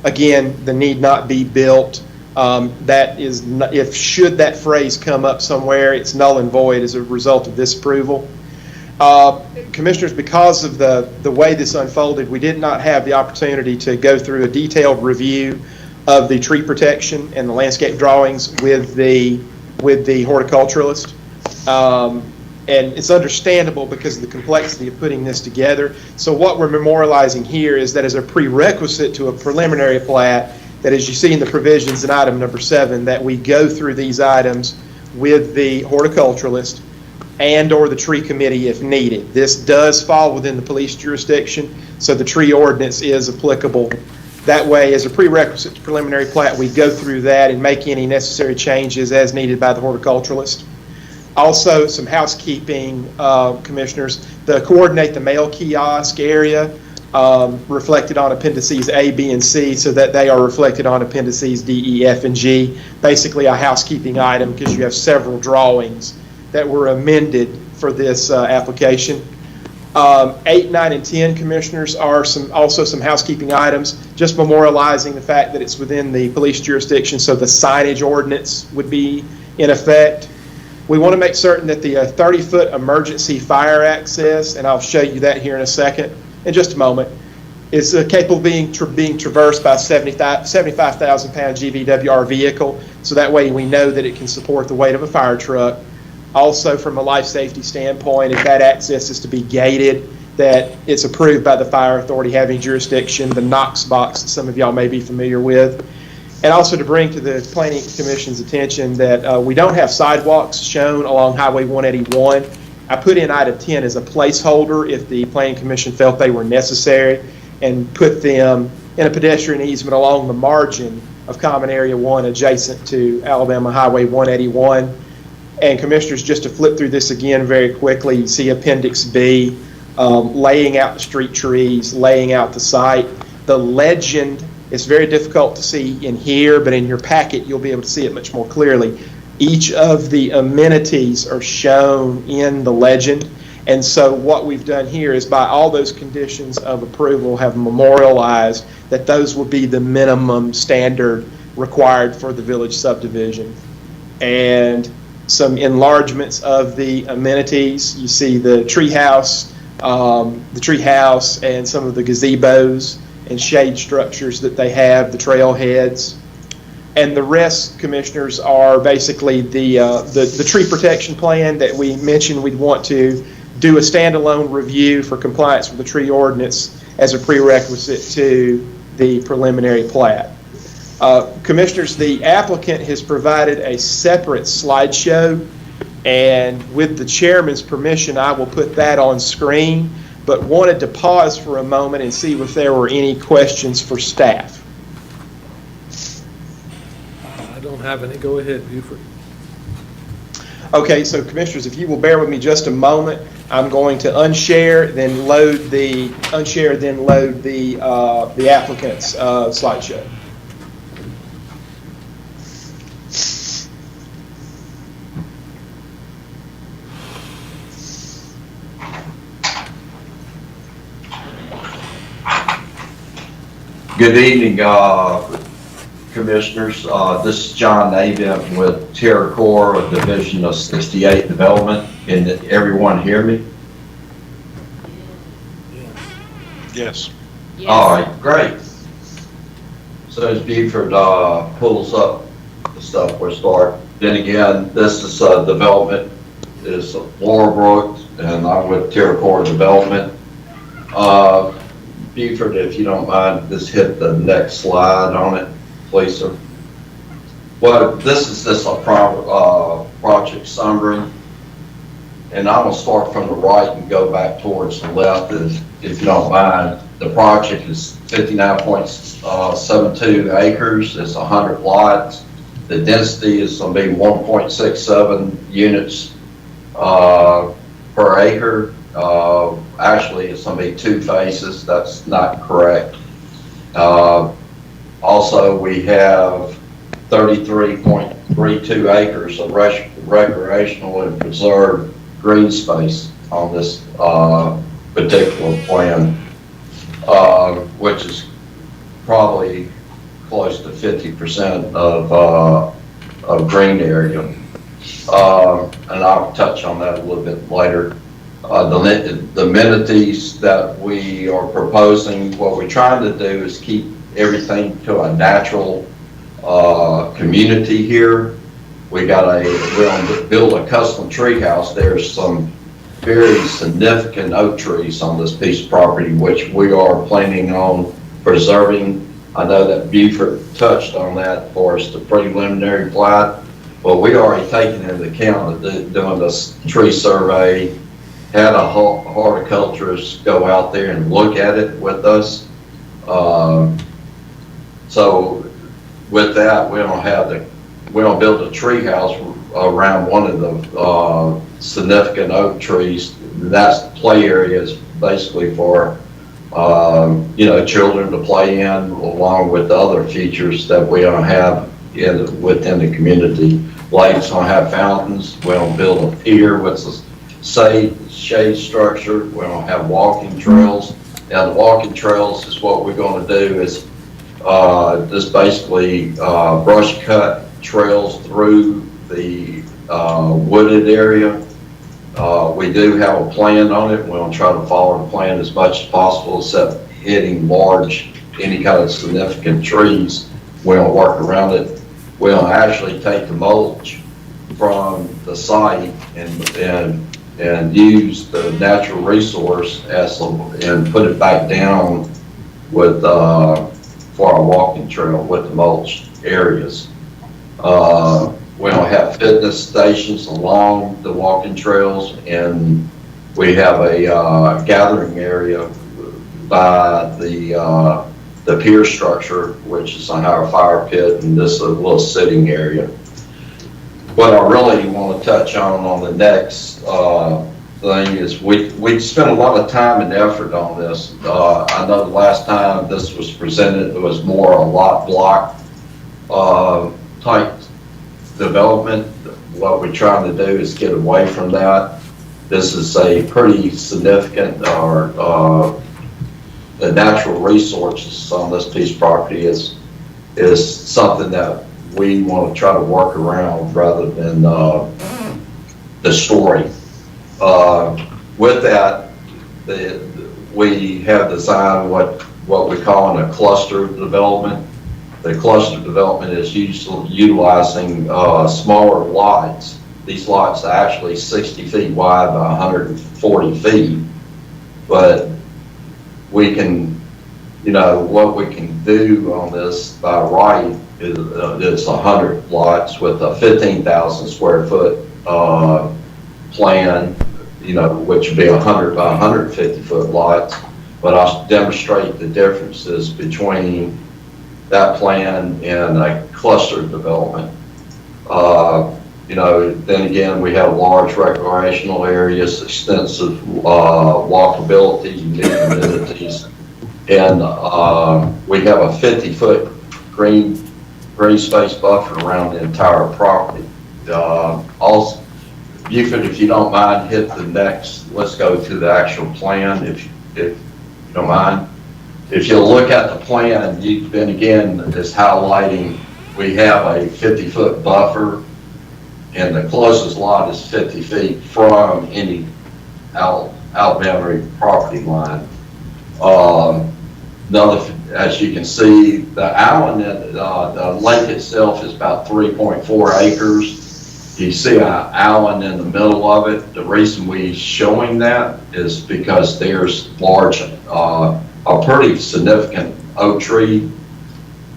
Again, the need not be built. That is, should that phrase come up somewhere, it's null and void as a result of this approval. Commissioners, because of the way this unfolded, we did not have the opportunity to go through a detailed review of the tree protection and the landscape drawings with the horticulturalist. And it's understandable because of the complexity of putting this together. So what we're memorializing here is that as a prerequisite to a preliminary plat, that as you see in the provisions in item number 7, that we go through these items with the horticulturalist and or the tree committee if needed. This does fall within the police jurisdiction, so the tree ordinance is applicable. That way, as a prerequisite to preliminary plat, we go through that and make any necessary changes as needed by the horticulturalist. Also, some housekeeping, Commissioners. Coordinate the mail kiosk area reflected on appendices A, B, and C so that they are reflected on appendices D, E, F, and G. Basically a housekeeping item because you have several drawings that were amended for this application. 8, 9, and 10, Commissioners, are also some housekeeping items, just memorializing the fact that it's within the police jurisdiction, so the signage ordinance would be in effect. We want to make certain that the 30-foot emergency fire access, and I'll show you that here in a second, in just a moment, is capable of being traversed by a 75,000-pound GVWR vehicle, so that way we know that it can support the weight of a fire truck. Also, from a life safety standpoint, if that access is to be gated, that it's approved by the fire authority having jurisdiction, the Knox box that some of y'all may be familiar with. And also to bring to the Planning Commission's attention that we don't have sidewalks shown along Highway 181. I put in item 10 as a placeholder if the Planning Commission felt they were necessary, and put them in a pedestrian easement along the margin of Common Area 1 adjacent to Alabama Highway 181. And Commissioners, just to flip through this again very quickly, you see Appendix B, laying out the street trees, laying out the site. The legend, it's very difficult to see in here, but in your packet you'll be able to see it much more clearly. Each of the amenities are shown in the legend, and so what we've done here is by all those conditions of approval have memorialized that those will be the minimum standard required for the village subdivision. And some enlargements of the amenities. You see the treehouse the tree house and some of the gazebos and shade structures that they have, the trailheads. And the rest, Commissioners, are basically the tree protection plan that we mentioned we'd want to do a standalone review for compliance with the tree ordinance as a prerequisite to the preliminary plat. Commissioners, the applicant has provided a separate slideshow, and with the chairman's permission, I will put that on screen, but wanted to pause for a moment and see if there were any questions for staff. I don't have any. Go ahead, Buford. Okay, so Commissioners, if you will bear with me just a moment, I'm going to unshare, then load the the applicant's slideshow. Good evening, Commissioners. This is John Navin with TerraCore, Division of 68 Development. Can everyone hear me? Yes. All right, great. So as Buford pulls up the stuff, we'll start. Then again, this is development is Laura Brooks, and I'm with TerraCore Development. Buford, if you don't mind, just hit the next slide on it, please, sir. Well, this is just a project summary, and I'm going to start from the right and go back towards the left, if you don't mind. The project is 59.72 acres. It's 100 lots. The density is going to be 1.67 units per acre. Actually, it's going to be 2 phases. That's not correct. Also, we have 33.32 acres of recreational and preserved green space on this particular plan, which is probably close to 50% of green area. And I'll touch on that a little bit later. The amenities that we are proposing, what we're trying to do is keep everything to a natural community here. We're going to build a custom tree house. There's some very significant oak trees on this piece of property, which we are planning on preserving. I know that Buford touched on that for us, the preliminary plat, but we already taken into account doing this tree survey, had a horticulturist go out there and look at it with us. So with that, we're gonna build a tree house around one of the significant oak trees. That's the play area, is basically for children to play in, along with the other features that we gonna have within the community. Lakes gonna have fountains. We're gonna build a pier with a shade structure. We're gonna have walking trails. Now the walking trails is what we're gonna do is just basically brush cut trails through the wooded area. We do have a plan on it. We're gonna try to follow the plan as much as possible, except hitting any kind of significant trees. We're gonna work around it. We're gonna actually take the mulch from the site and use the natural resource and put it back down with for our walking trail with the mulch areas. We don't have fitness stations along the walking trails, and we have a gathering area by the pier structure, which is on our fire pit, and this is a little sitting area. What I really want to touch on the next thing is we spent a lot of time and effort on this. I know the last time this was presented, it was more a lot block type development. What we're trying to do is get away from that. This is a pretty significant, the natural resources on this piece of property is something that we want to try to work around rather than destroy. With that, we have designed what we call a cluster development. The cluster development is utilizing smaller lots. These lots are actually 60 feet wide by 140 feet, but we can, what we can do on this by right is 100 lots with a 15,000 square foot plan, which would be 100 by 150 foot lots. But I'll demonstrate the differences between that plan and a cluster development. Then again, we have large recreational areas, extensive walkability, unique amenities, and we have a 50-foot green space buffer around the entire property. Also, Buford, if you don't mind, hit the next. Let's go to the actual plan, if you don't mind. If you look at the plan, then again, it's highlighting we have a 50-foot buffer, and the closest lot is 50 feet from any out-boundary property line. As you can see, the island, the lake itself is about 3.4 acres. You see an island in the middle of it. The reason we're showing that is because there's a pretty significant oak tree in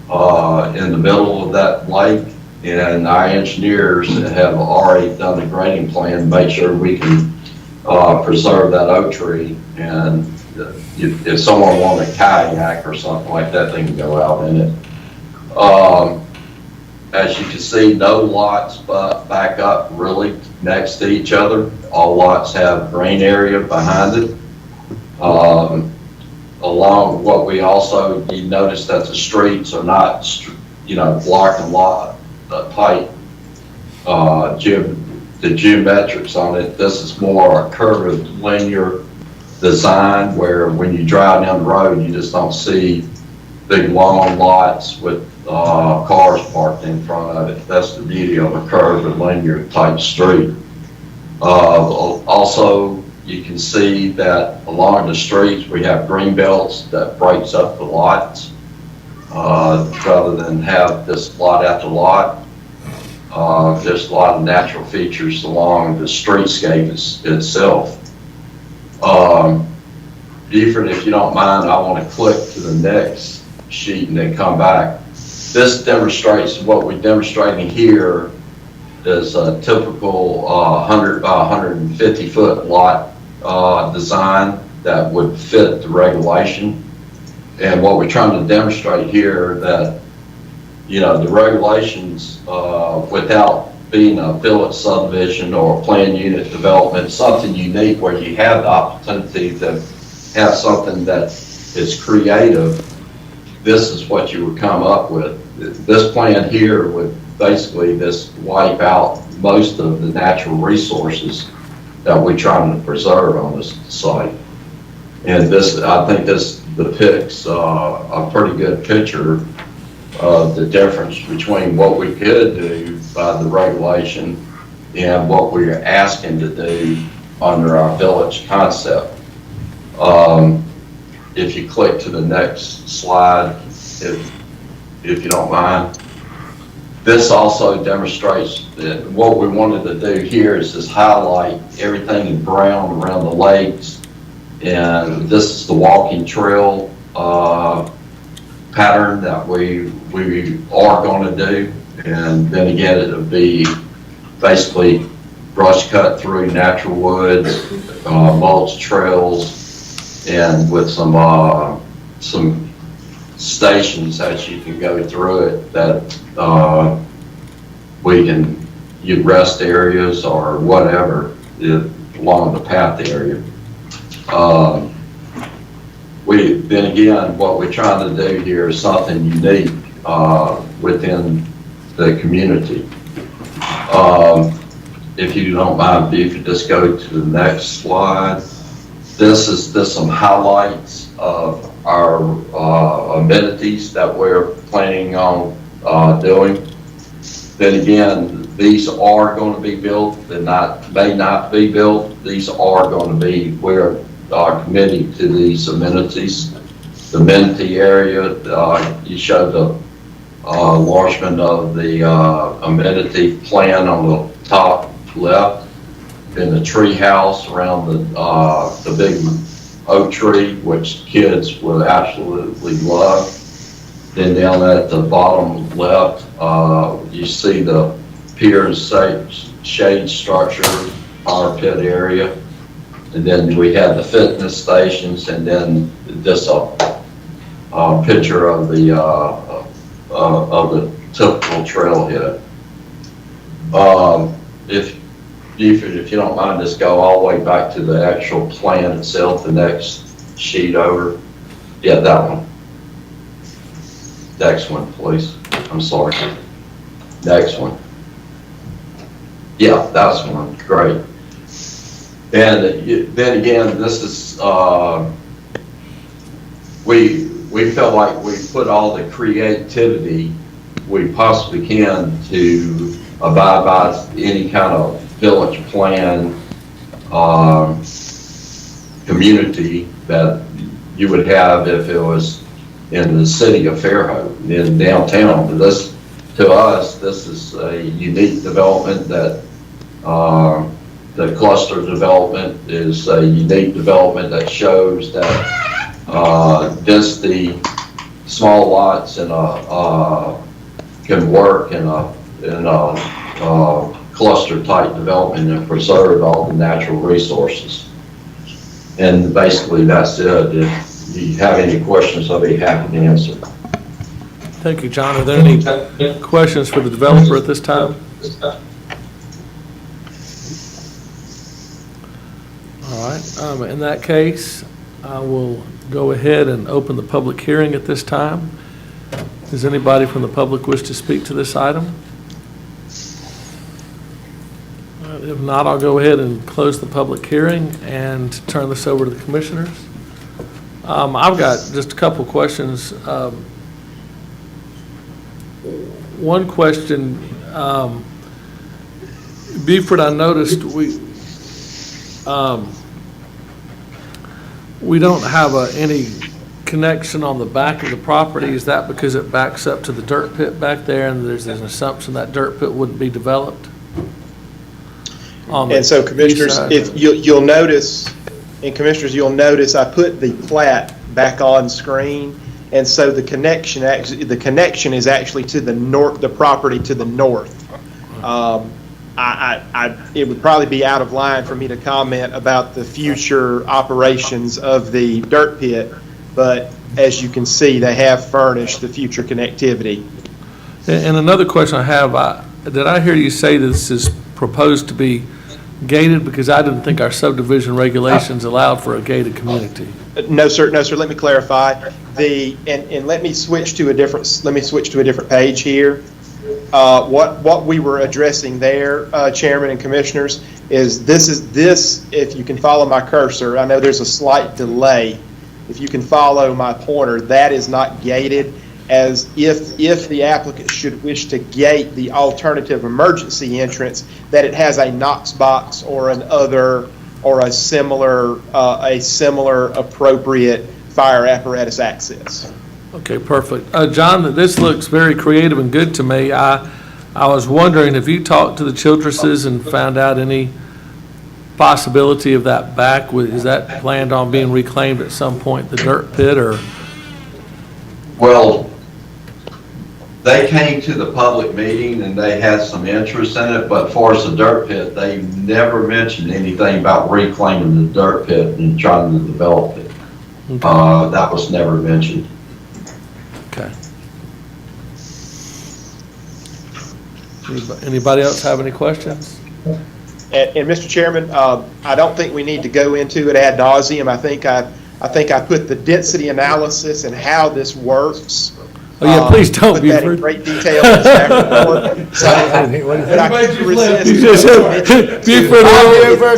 the middle of that lake, and our engineers have already done the grading plan to make sure we can preserve that oak tree. And if someone wants a kayak or something like that, they can go out in it. As you can see, no lots but back up really next to each other. All lots have green area behind it. Along what we also, you notice that the streets are not, block and lot tight. The geometrics on it, this is more a curved linear design where when you drive down the road, you just don't see big long lots with cars parked in front of it. That's the beauty of a curved and linear type street. Also, you can see that along the streets we have green belts that breaks up the lots rather than have this lot after lot. There's a lot of natural features along the streetscape itself. Buford, if you don't mind, I want to click to the next sheet and then come back. This demonstrates what we're demonstrating here is a typical 100 by 150 foot lot design that would fit the regulation. And what we're trying to demonstrate here that, the regulations without being a village subdivision or a planned unit development, something unique where you have the opportunity to have something that is creative. This is what you would come up with. This plan here would basically just wipe out most of the natural resources that we're trying to preserve on this site. And I think this depicts a pretty good picture of the difference between what we could do by the regulation and what we're asking to do under our village concept. If you click to the next slide, if you don't mind. This also demonstrates that what we wanted to do here is just highlight everything in brown around the lakes. And this is the walking trail pattern that we are going to do. And then again, it'll be basically brush cut through natural woods, mulch trails, and with some stations that you can go through it that you rest areas or whatever along the path area. Then again, what we're trying to do here is something unique within the community. If you don't mind, if you just go to the next slide. This is just some highlights of our amenities that we're planning on doing. Then again, these are going to be built. They may not be built. These are going to be where committee to these amenities. The amenity area, you showed the enlargement of the amenity plan on the top left, in the tree house around the big oak tree, which kids would absolutely love. Then down at the bottom left, you see the piers, shade structure, fire pit area. And then we have the fitness stations, and then just a picture of the typical trailhead. If you don't mind, just go all the way back to the actual plan itself, the next sheet over. Yeah, that one. Next one, please. I'm sorry. Next one. Yeah, that's one. Great. And then again, this is, we feel like we put all the creativity we possibly can to abide by any kind of village plan community that you would have if it was in the city of Fairhope, in downtown. But this, to us, this is a unique development that the cluster development is a unique development that shows that density, small lots can work in a cluster type development and preserve all the natural resources. And basically that's it. If you have any questions, I'll be happy to answer. Thank you, John. Are there any questions for the developer at this time? All right, in that case, I will go ahead and open the public hearing at this time. Does anybody from the public wish to speak to this item? If not, I'll go ahead and close the public hearing and turn this over to the commissioners. I've got just a couple questions. One question, Beaufort, I noticed we don't have any connection on the back of the property. Is that because it backs up to the dirt pit back there and there's an assumption that dirt pit wouldn't be developed? And so, commissioners, if you'll notice, I put the plat back on screen, and so the connection is actually to the north, the property to the north. It would probably be out of line for me to comment about the future operations of the dirt pit, but as you can see, they have furnished the future connectivity. And another question I have, did I hear you say this is proposed to be gated? Because I didn't think our subdivision regulations allowed for a gated community. No, sir. No, sir. Let me clarify. And let me switch to a different page here. What we were addressing there, Chairman and Commissioners, is this. If you can follow my cursor, I know there's a slight delay. If you can follow my pointer, that is not gated. As if the applicant should wish to gate the alternative emergency entrance, that it has a Knox box or a similar appropriate fire apparatus access. Okay, perfect. John, this looks very creative and good to me. I was wondering if you talked to the Childresses and found out any possibility of that back. Is that planned on being reclaimed at some point, the dirt pit, or? Well, they came to the public meeting and they had some interest in it, but as far as the dirt pit, they never mentioned anything about reclaiming the dirt pit and trying to develop it. Okay. That was never mentioned. Okay. Anybody else have any questions? And Mr. Chairman, I don't think we need to go into it ad nauseum. I think I put the density analysis and how this works. Oh yeah, please don't. Put that in great detail in the staff report.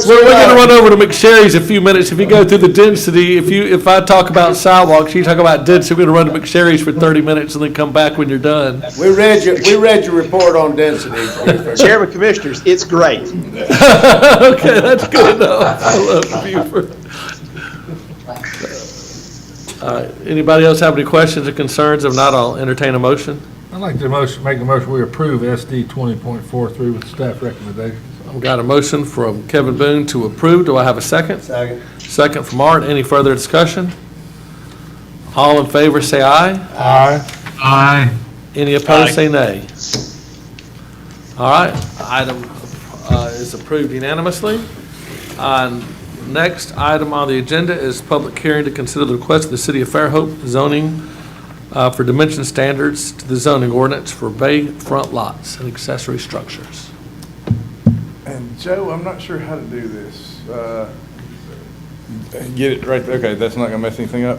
We're going to run over to McSherry's in a few minutes. If you go through the density, if I talk about sidewalks, you talk about density, we're going to run to McSherry's for 30 minutes and then come back when you're done. We read your report on density. Chairman, Commissioners, it's great. Okay, that's good enough. I love Beaufort. Anybody else have any questions or concerns? If not, I'll entertain a motion. I'd like to make a motion, we approve SD 20.43 with staff recommendations. I've got a motion from Kevin Boone to approve. Do I have a second? Second. Second from Art. Any further discussion? All in favor, say aye. Aye. Aye. Any opposed, say nay. All right, item is approved unanimously. Next item on the agenda is public hearing to consider the request of the City of Fairhope zoning for dimension standards to the zoning ordinance for bay front lots and accessory structures. And Joe, I'm not sure how to do this. Get it right, okay, that's not gonna mess anything up?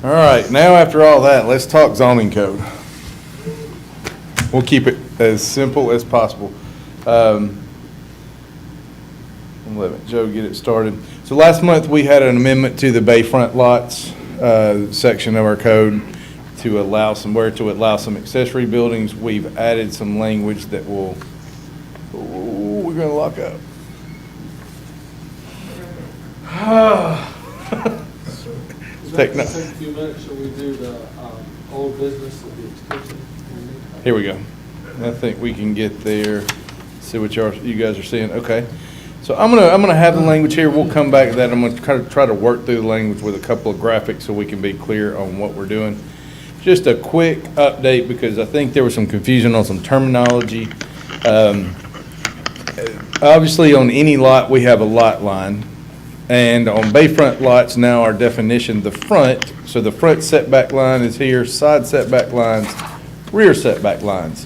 All right, now after all that, let's talk zoning code. We'll keep it as simple as possible. Let Joe get it started. So last month, we had an amendment to the bayfront lots section of our code to allow some accessory buildings. We've added some language that will, we're gonna lock up. Take a few minutes, shall we do the old business of the extension? Here we go. I think we can get there, see what you guys are seeing. Okay. So I'm gonna have the language here. We'll come back to that. I'm gonna kind of try to work through the language with a couple of graphics so we can be clear on what we're doing. Just a quick update because I think there was some confusion on some terminology. Obviously, on any lot, we have a lot line. And on bayfront lots, now our definition, the front, so the front setback line is here, side setback lines, rear setback lines.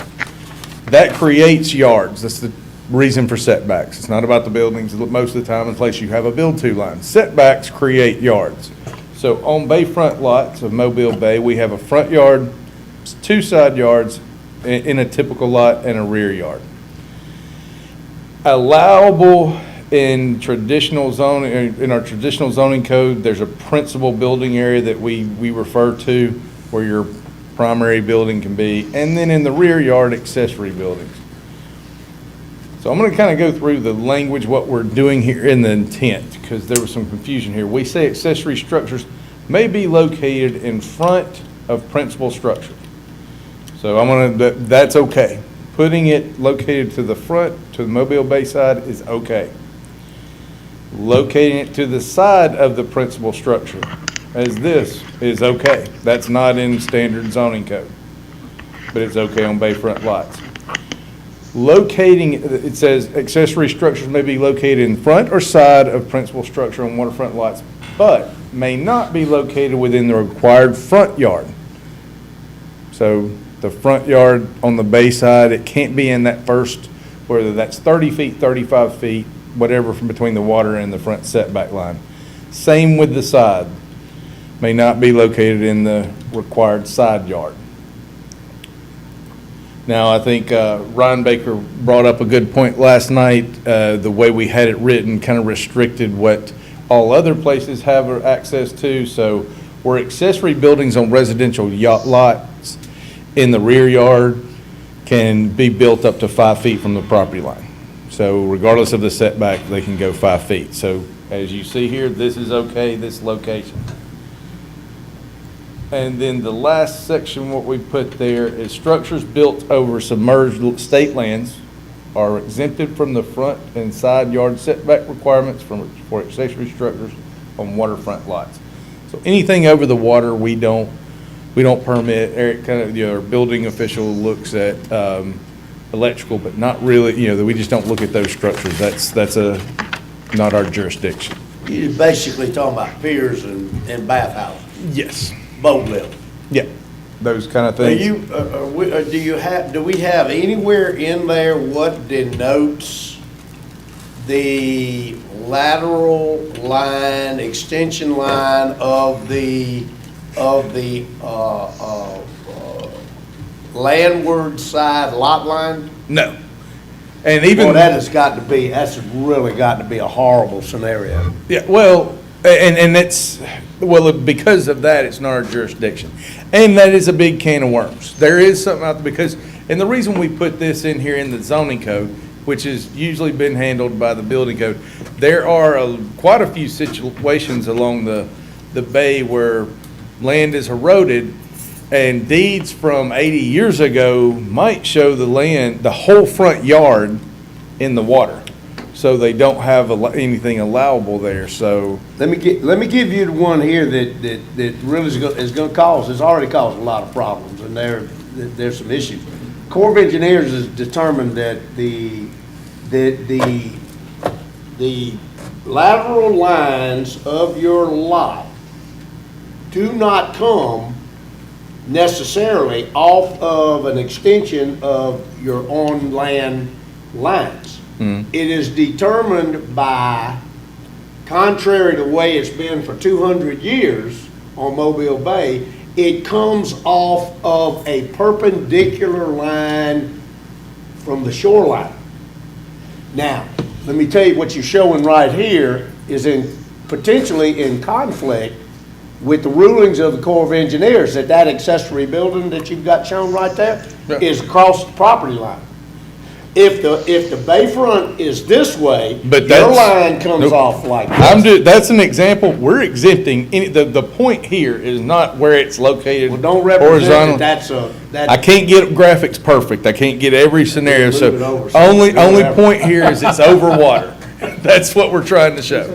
That creates yards. That's the reason for setbacks. It's not about the buildings most of the time unless you have a build-to line. Setbacks create yards. So on bayfront lots of Mobile Bay, we have a front yard, 2 side yards in a typical lot, and a rear yard. Allowable in traditional zoning, in our traditional zoning code, there's a principal building area that we refer to where your primary building can be, and then in the rear yard, accessory buildings. So I'm going to kind of go through the language, what we're doing here in the intent, because there was some confusion here. We say accessory structures may be located in front of principal structure. So that's okay. Putting it located to the front, to the Mobile Bay side is okay. Locating it to the side of the principal structure, as this, is okay. That's not in standard zoning code, but it's okay on bayfront lots. Locating, it says accessory structures may be located in front or side of principal structure on waterfront lots, but may not be located within the required front yard. So the front yard on the bay side, it can't be in that first, whether that's 30 feet, 35 feet, whatever from between the water and the front setback line. Same with the side. May not be located in the required side yard. Now, I think Ryan Baker brought up a good point last night. The way we had it written kind of restricted what all other places have access to. So where accessory buildings on residential lots in the rear yard can be built up to 5 feet from the property line. So regardless of the setback, they can go 5 feet. So as you see here, this is okay, this location. And then the last section, what we put there is structures built over submerged state lands are exempted from the front and side yard setback requirements for accessory structures on waterfront lots. So anything over the water, we don't permit. Eric, kind of, our building official looks at electrical, but not really, we just don't look at those structures. That's not our jurisdiction. You're basically talking about piers and bathhouses, Yes. boat lift. Yeah, those kind of Do things. do we have anywhere in there what denotes the lateral line, extension line of the landward side lot line? No. And even Well, that's really got to be a horrible scenario. Yeah, well, and it's, because of that, it's not our jurisdiction. And that is a big can of worms. There is something out there because, and the reason we put this in here in the zoning code, which has usually been handled by the building code, there are quite a few situations along the the bay where land is eroded, and deeds from 80 years ago might show the land, the whole front yard in the water. So they don't have anything allowable there, so. Let me give you the one here that really is gonna cause, it's already caused a lot of problems, and there's some issues. Corps of Engineers has determined that the lateral lines of your lot do not come necessarily off of an extension of your on-land lines. It is determined by, contrary to the way it's been for 200 years on Mobile Bay, it comes off of a perpendicular line from the shoreline. Now, let me tell you what you're showing right here is potentially in conflict with the rulings of the Corps of Engineers that accessory building that you've got shown right there is across the property line. If the bayfront is this way, But your that's- line comes off like this. That's an example. We're exempting, the point here is not where it's located. Well, don't represent horizontal. that I can't get graphics perfect. I can't get every scenario, Move it over, so so only it's whatever. point here is it's over water. That's what we're trying to show.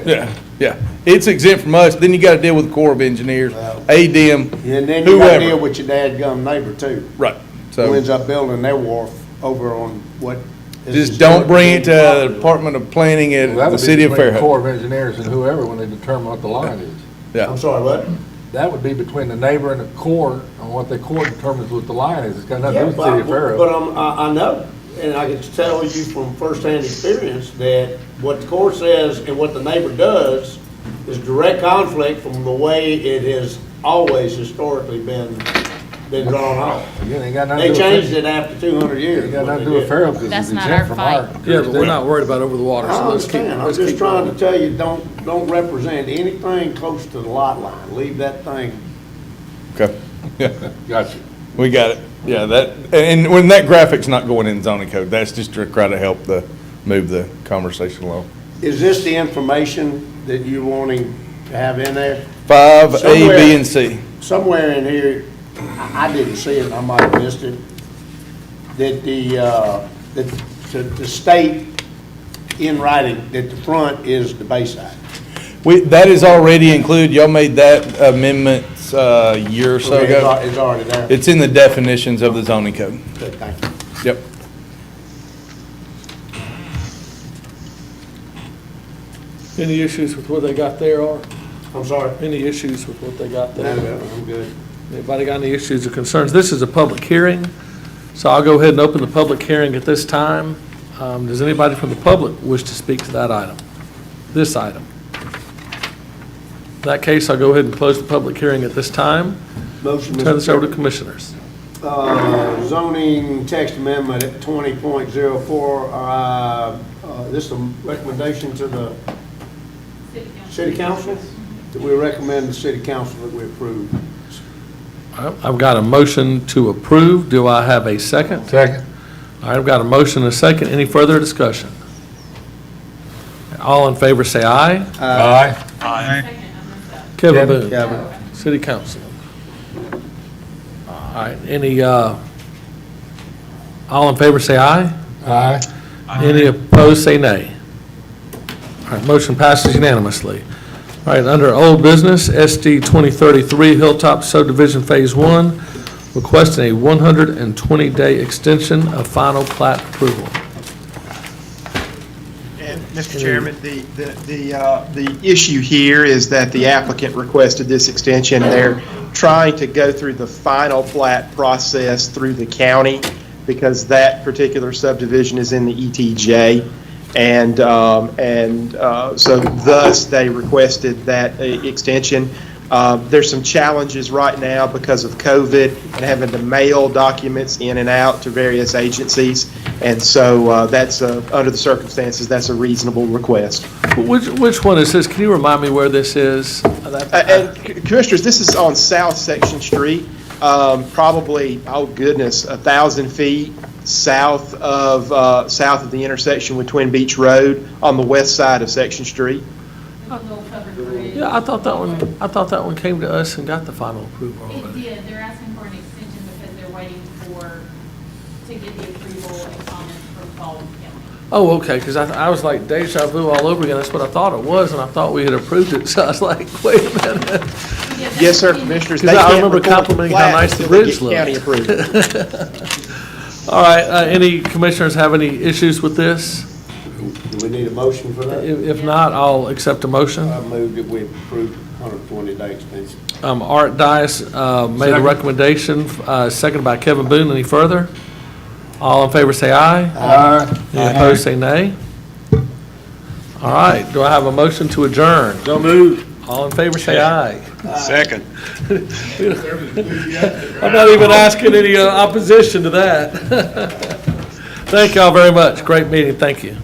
Yeah, yeah. It's exempt from us, then you gotta deal with the Corps of Engineers, ADM, And then you gotta deal whoever. with your dadgum neighbor too, Right, who so ends up building their wharf over on what is just don't bring it to the historically Department of Planning at Well, that the would be city of between the Fairhope. Corps of Engineers and whoever when they determine what the line is. Yeah. I'm sorry, what? That would be between the neighbor and the Corps on what the Corps determines what the line is. It's got nothing to Yeah, do with the city of but Fairhope. I know, and I can tell you from firsthand experience that what the Corps says and what the neighbor does is direct conflict from the way it has always historically been drawn on. Again, ain't got nothing They to do with changed Fairhope. it after 200 years. Ain't got what nothing to they do with did. Fairhope because That's it's not exempt our from fight. our. Yeah, but we're not worried about over the water, I so let's keep. understand, I'm let's just keep trying going. to tell you, don't represent anything close to the lot line, leave that thing. Okay, yeah, Gotcha. we got it. Yeah, and when that graphic's not going in zoning code, that's just to try to help move the conversation along. Is this the information that you're wanting to have in there? 5, A, Somewhere- B, and C. Somewhere in here, I didn't see it, I might have missed it, that the state in writing that the front is the bayside. That is already included. Y'all made that amendment a year or so Okay, ago. It's already there. It's in the definitions of the zoning code. Good, thank you. Yep. Any issues with what they got there, or I'm sorry. any issues with what they got No, there? no, I'm good. Anybody got any issues or concerns? This is a public hearing, so I'll go ahead and open the public hearing at this time. Does anybody from the public wish to speak to that item? This item? In that case, I'll go ahead and close the public hearing at this time. Motion, Turn this over to Mr. commissioners. Zoning text amendment at 20.04, this is a recommendation to the city council? That we recommend the city council that we approve. I've got a motion to approve. Do I have a second? Second. All right, I've got a motion and a second. Any further discussion? All in favor say aye. Aye. Kevin Kevin. Boone. Kevin. City Council. All right, any, all in favor say aye. Aye. Any opposed say nay. All right, motion passes unanimously. All right, under old business, SD 2033 Hilltop Subdivision Phase 1, requesting a 120-day extension of final plat approval. And, Mr. Chairman, the issue here is that the applicant requested this extension. They're trying to go through the final plat process through the county because that particular subdivision is in the ETJ. And so thus they requested that extension. There's some challenges right now because of COVID and having to mail documents in and out to various agencies. And so that's, under the circumstances, that's a reasonable request. Which one is this? Can you remind me where this is? And Commissioners, this is on South Section Street, probably, oh goodness, 1,000 feet south of the intersection with Twin Beach Road on the west side of Section Street. A little covered bridge. Yeah, I thought that one came to us and got the final approval It already. did, they're asking for an extension because they're waiting to get the approval and comments from Baldwin County. Oh, okay, because I was like deja vu all over again. That's what I thought it was, and I thought we had approved it. So I was like, wait a minute. Yes, sir, Commissioners. They Because I can't remember record the complimenting how plat nice the until they bridge get county looked. approval. All right, any commissioners have any issues with this? Do we need a motion for that? If not, I'll accept a motion. I moved that we approve 120-day extension. Art Dice made a Second. recommendation, seconded by Kevin Boone. Any further? All in favor say aye. Aye. Any opposed say nay. All right, do I have a motion to adjourn? So moved. All in favor say aye. Second. I'm not even asking any opposition to that. Thank y'all very much. Great meeting. Thank you.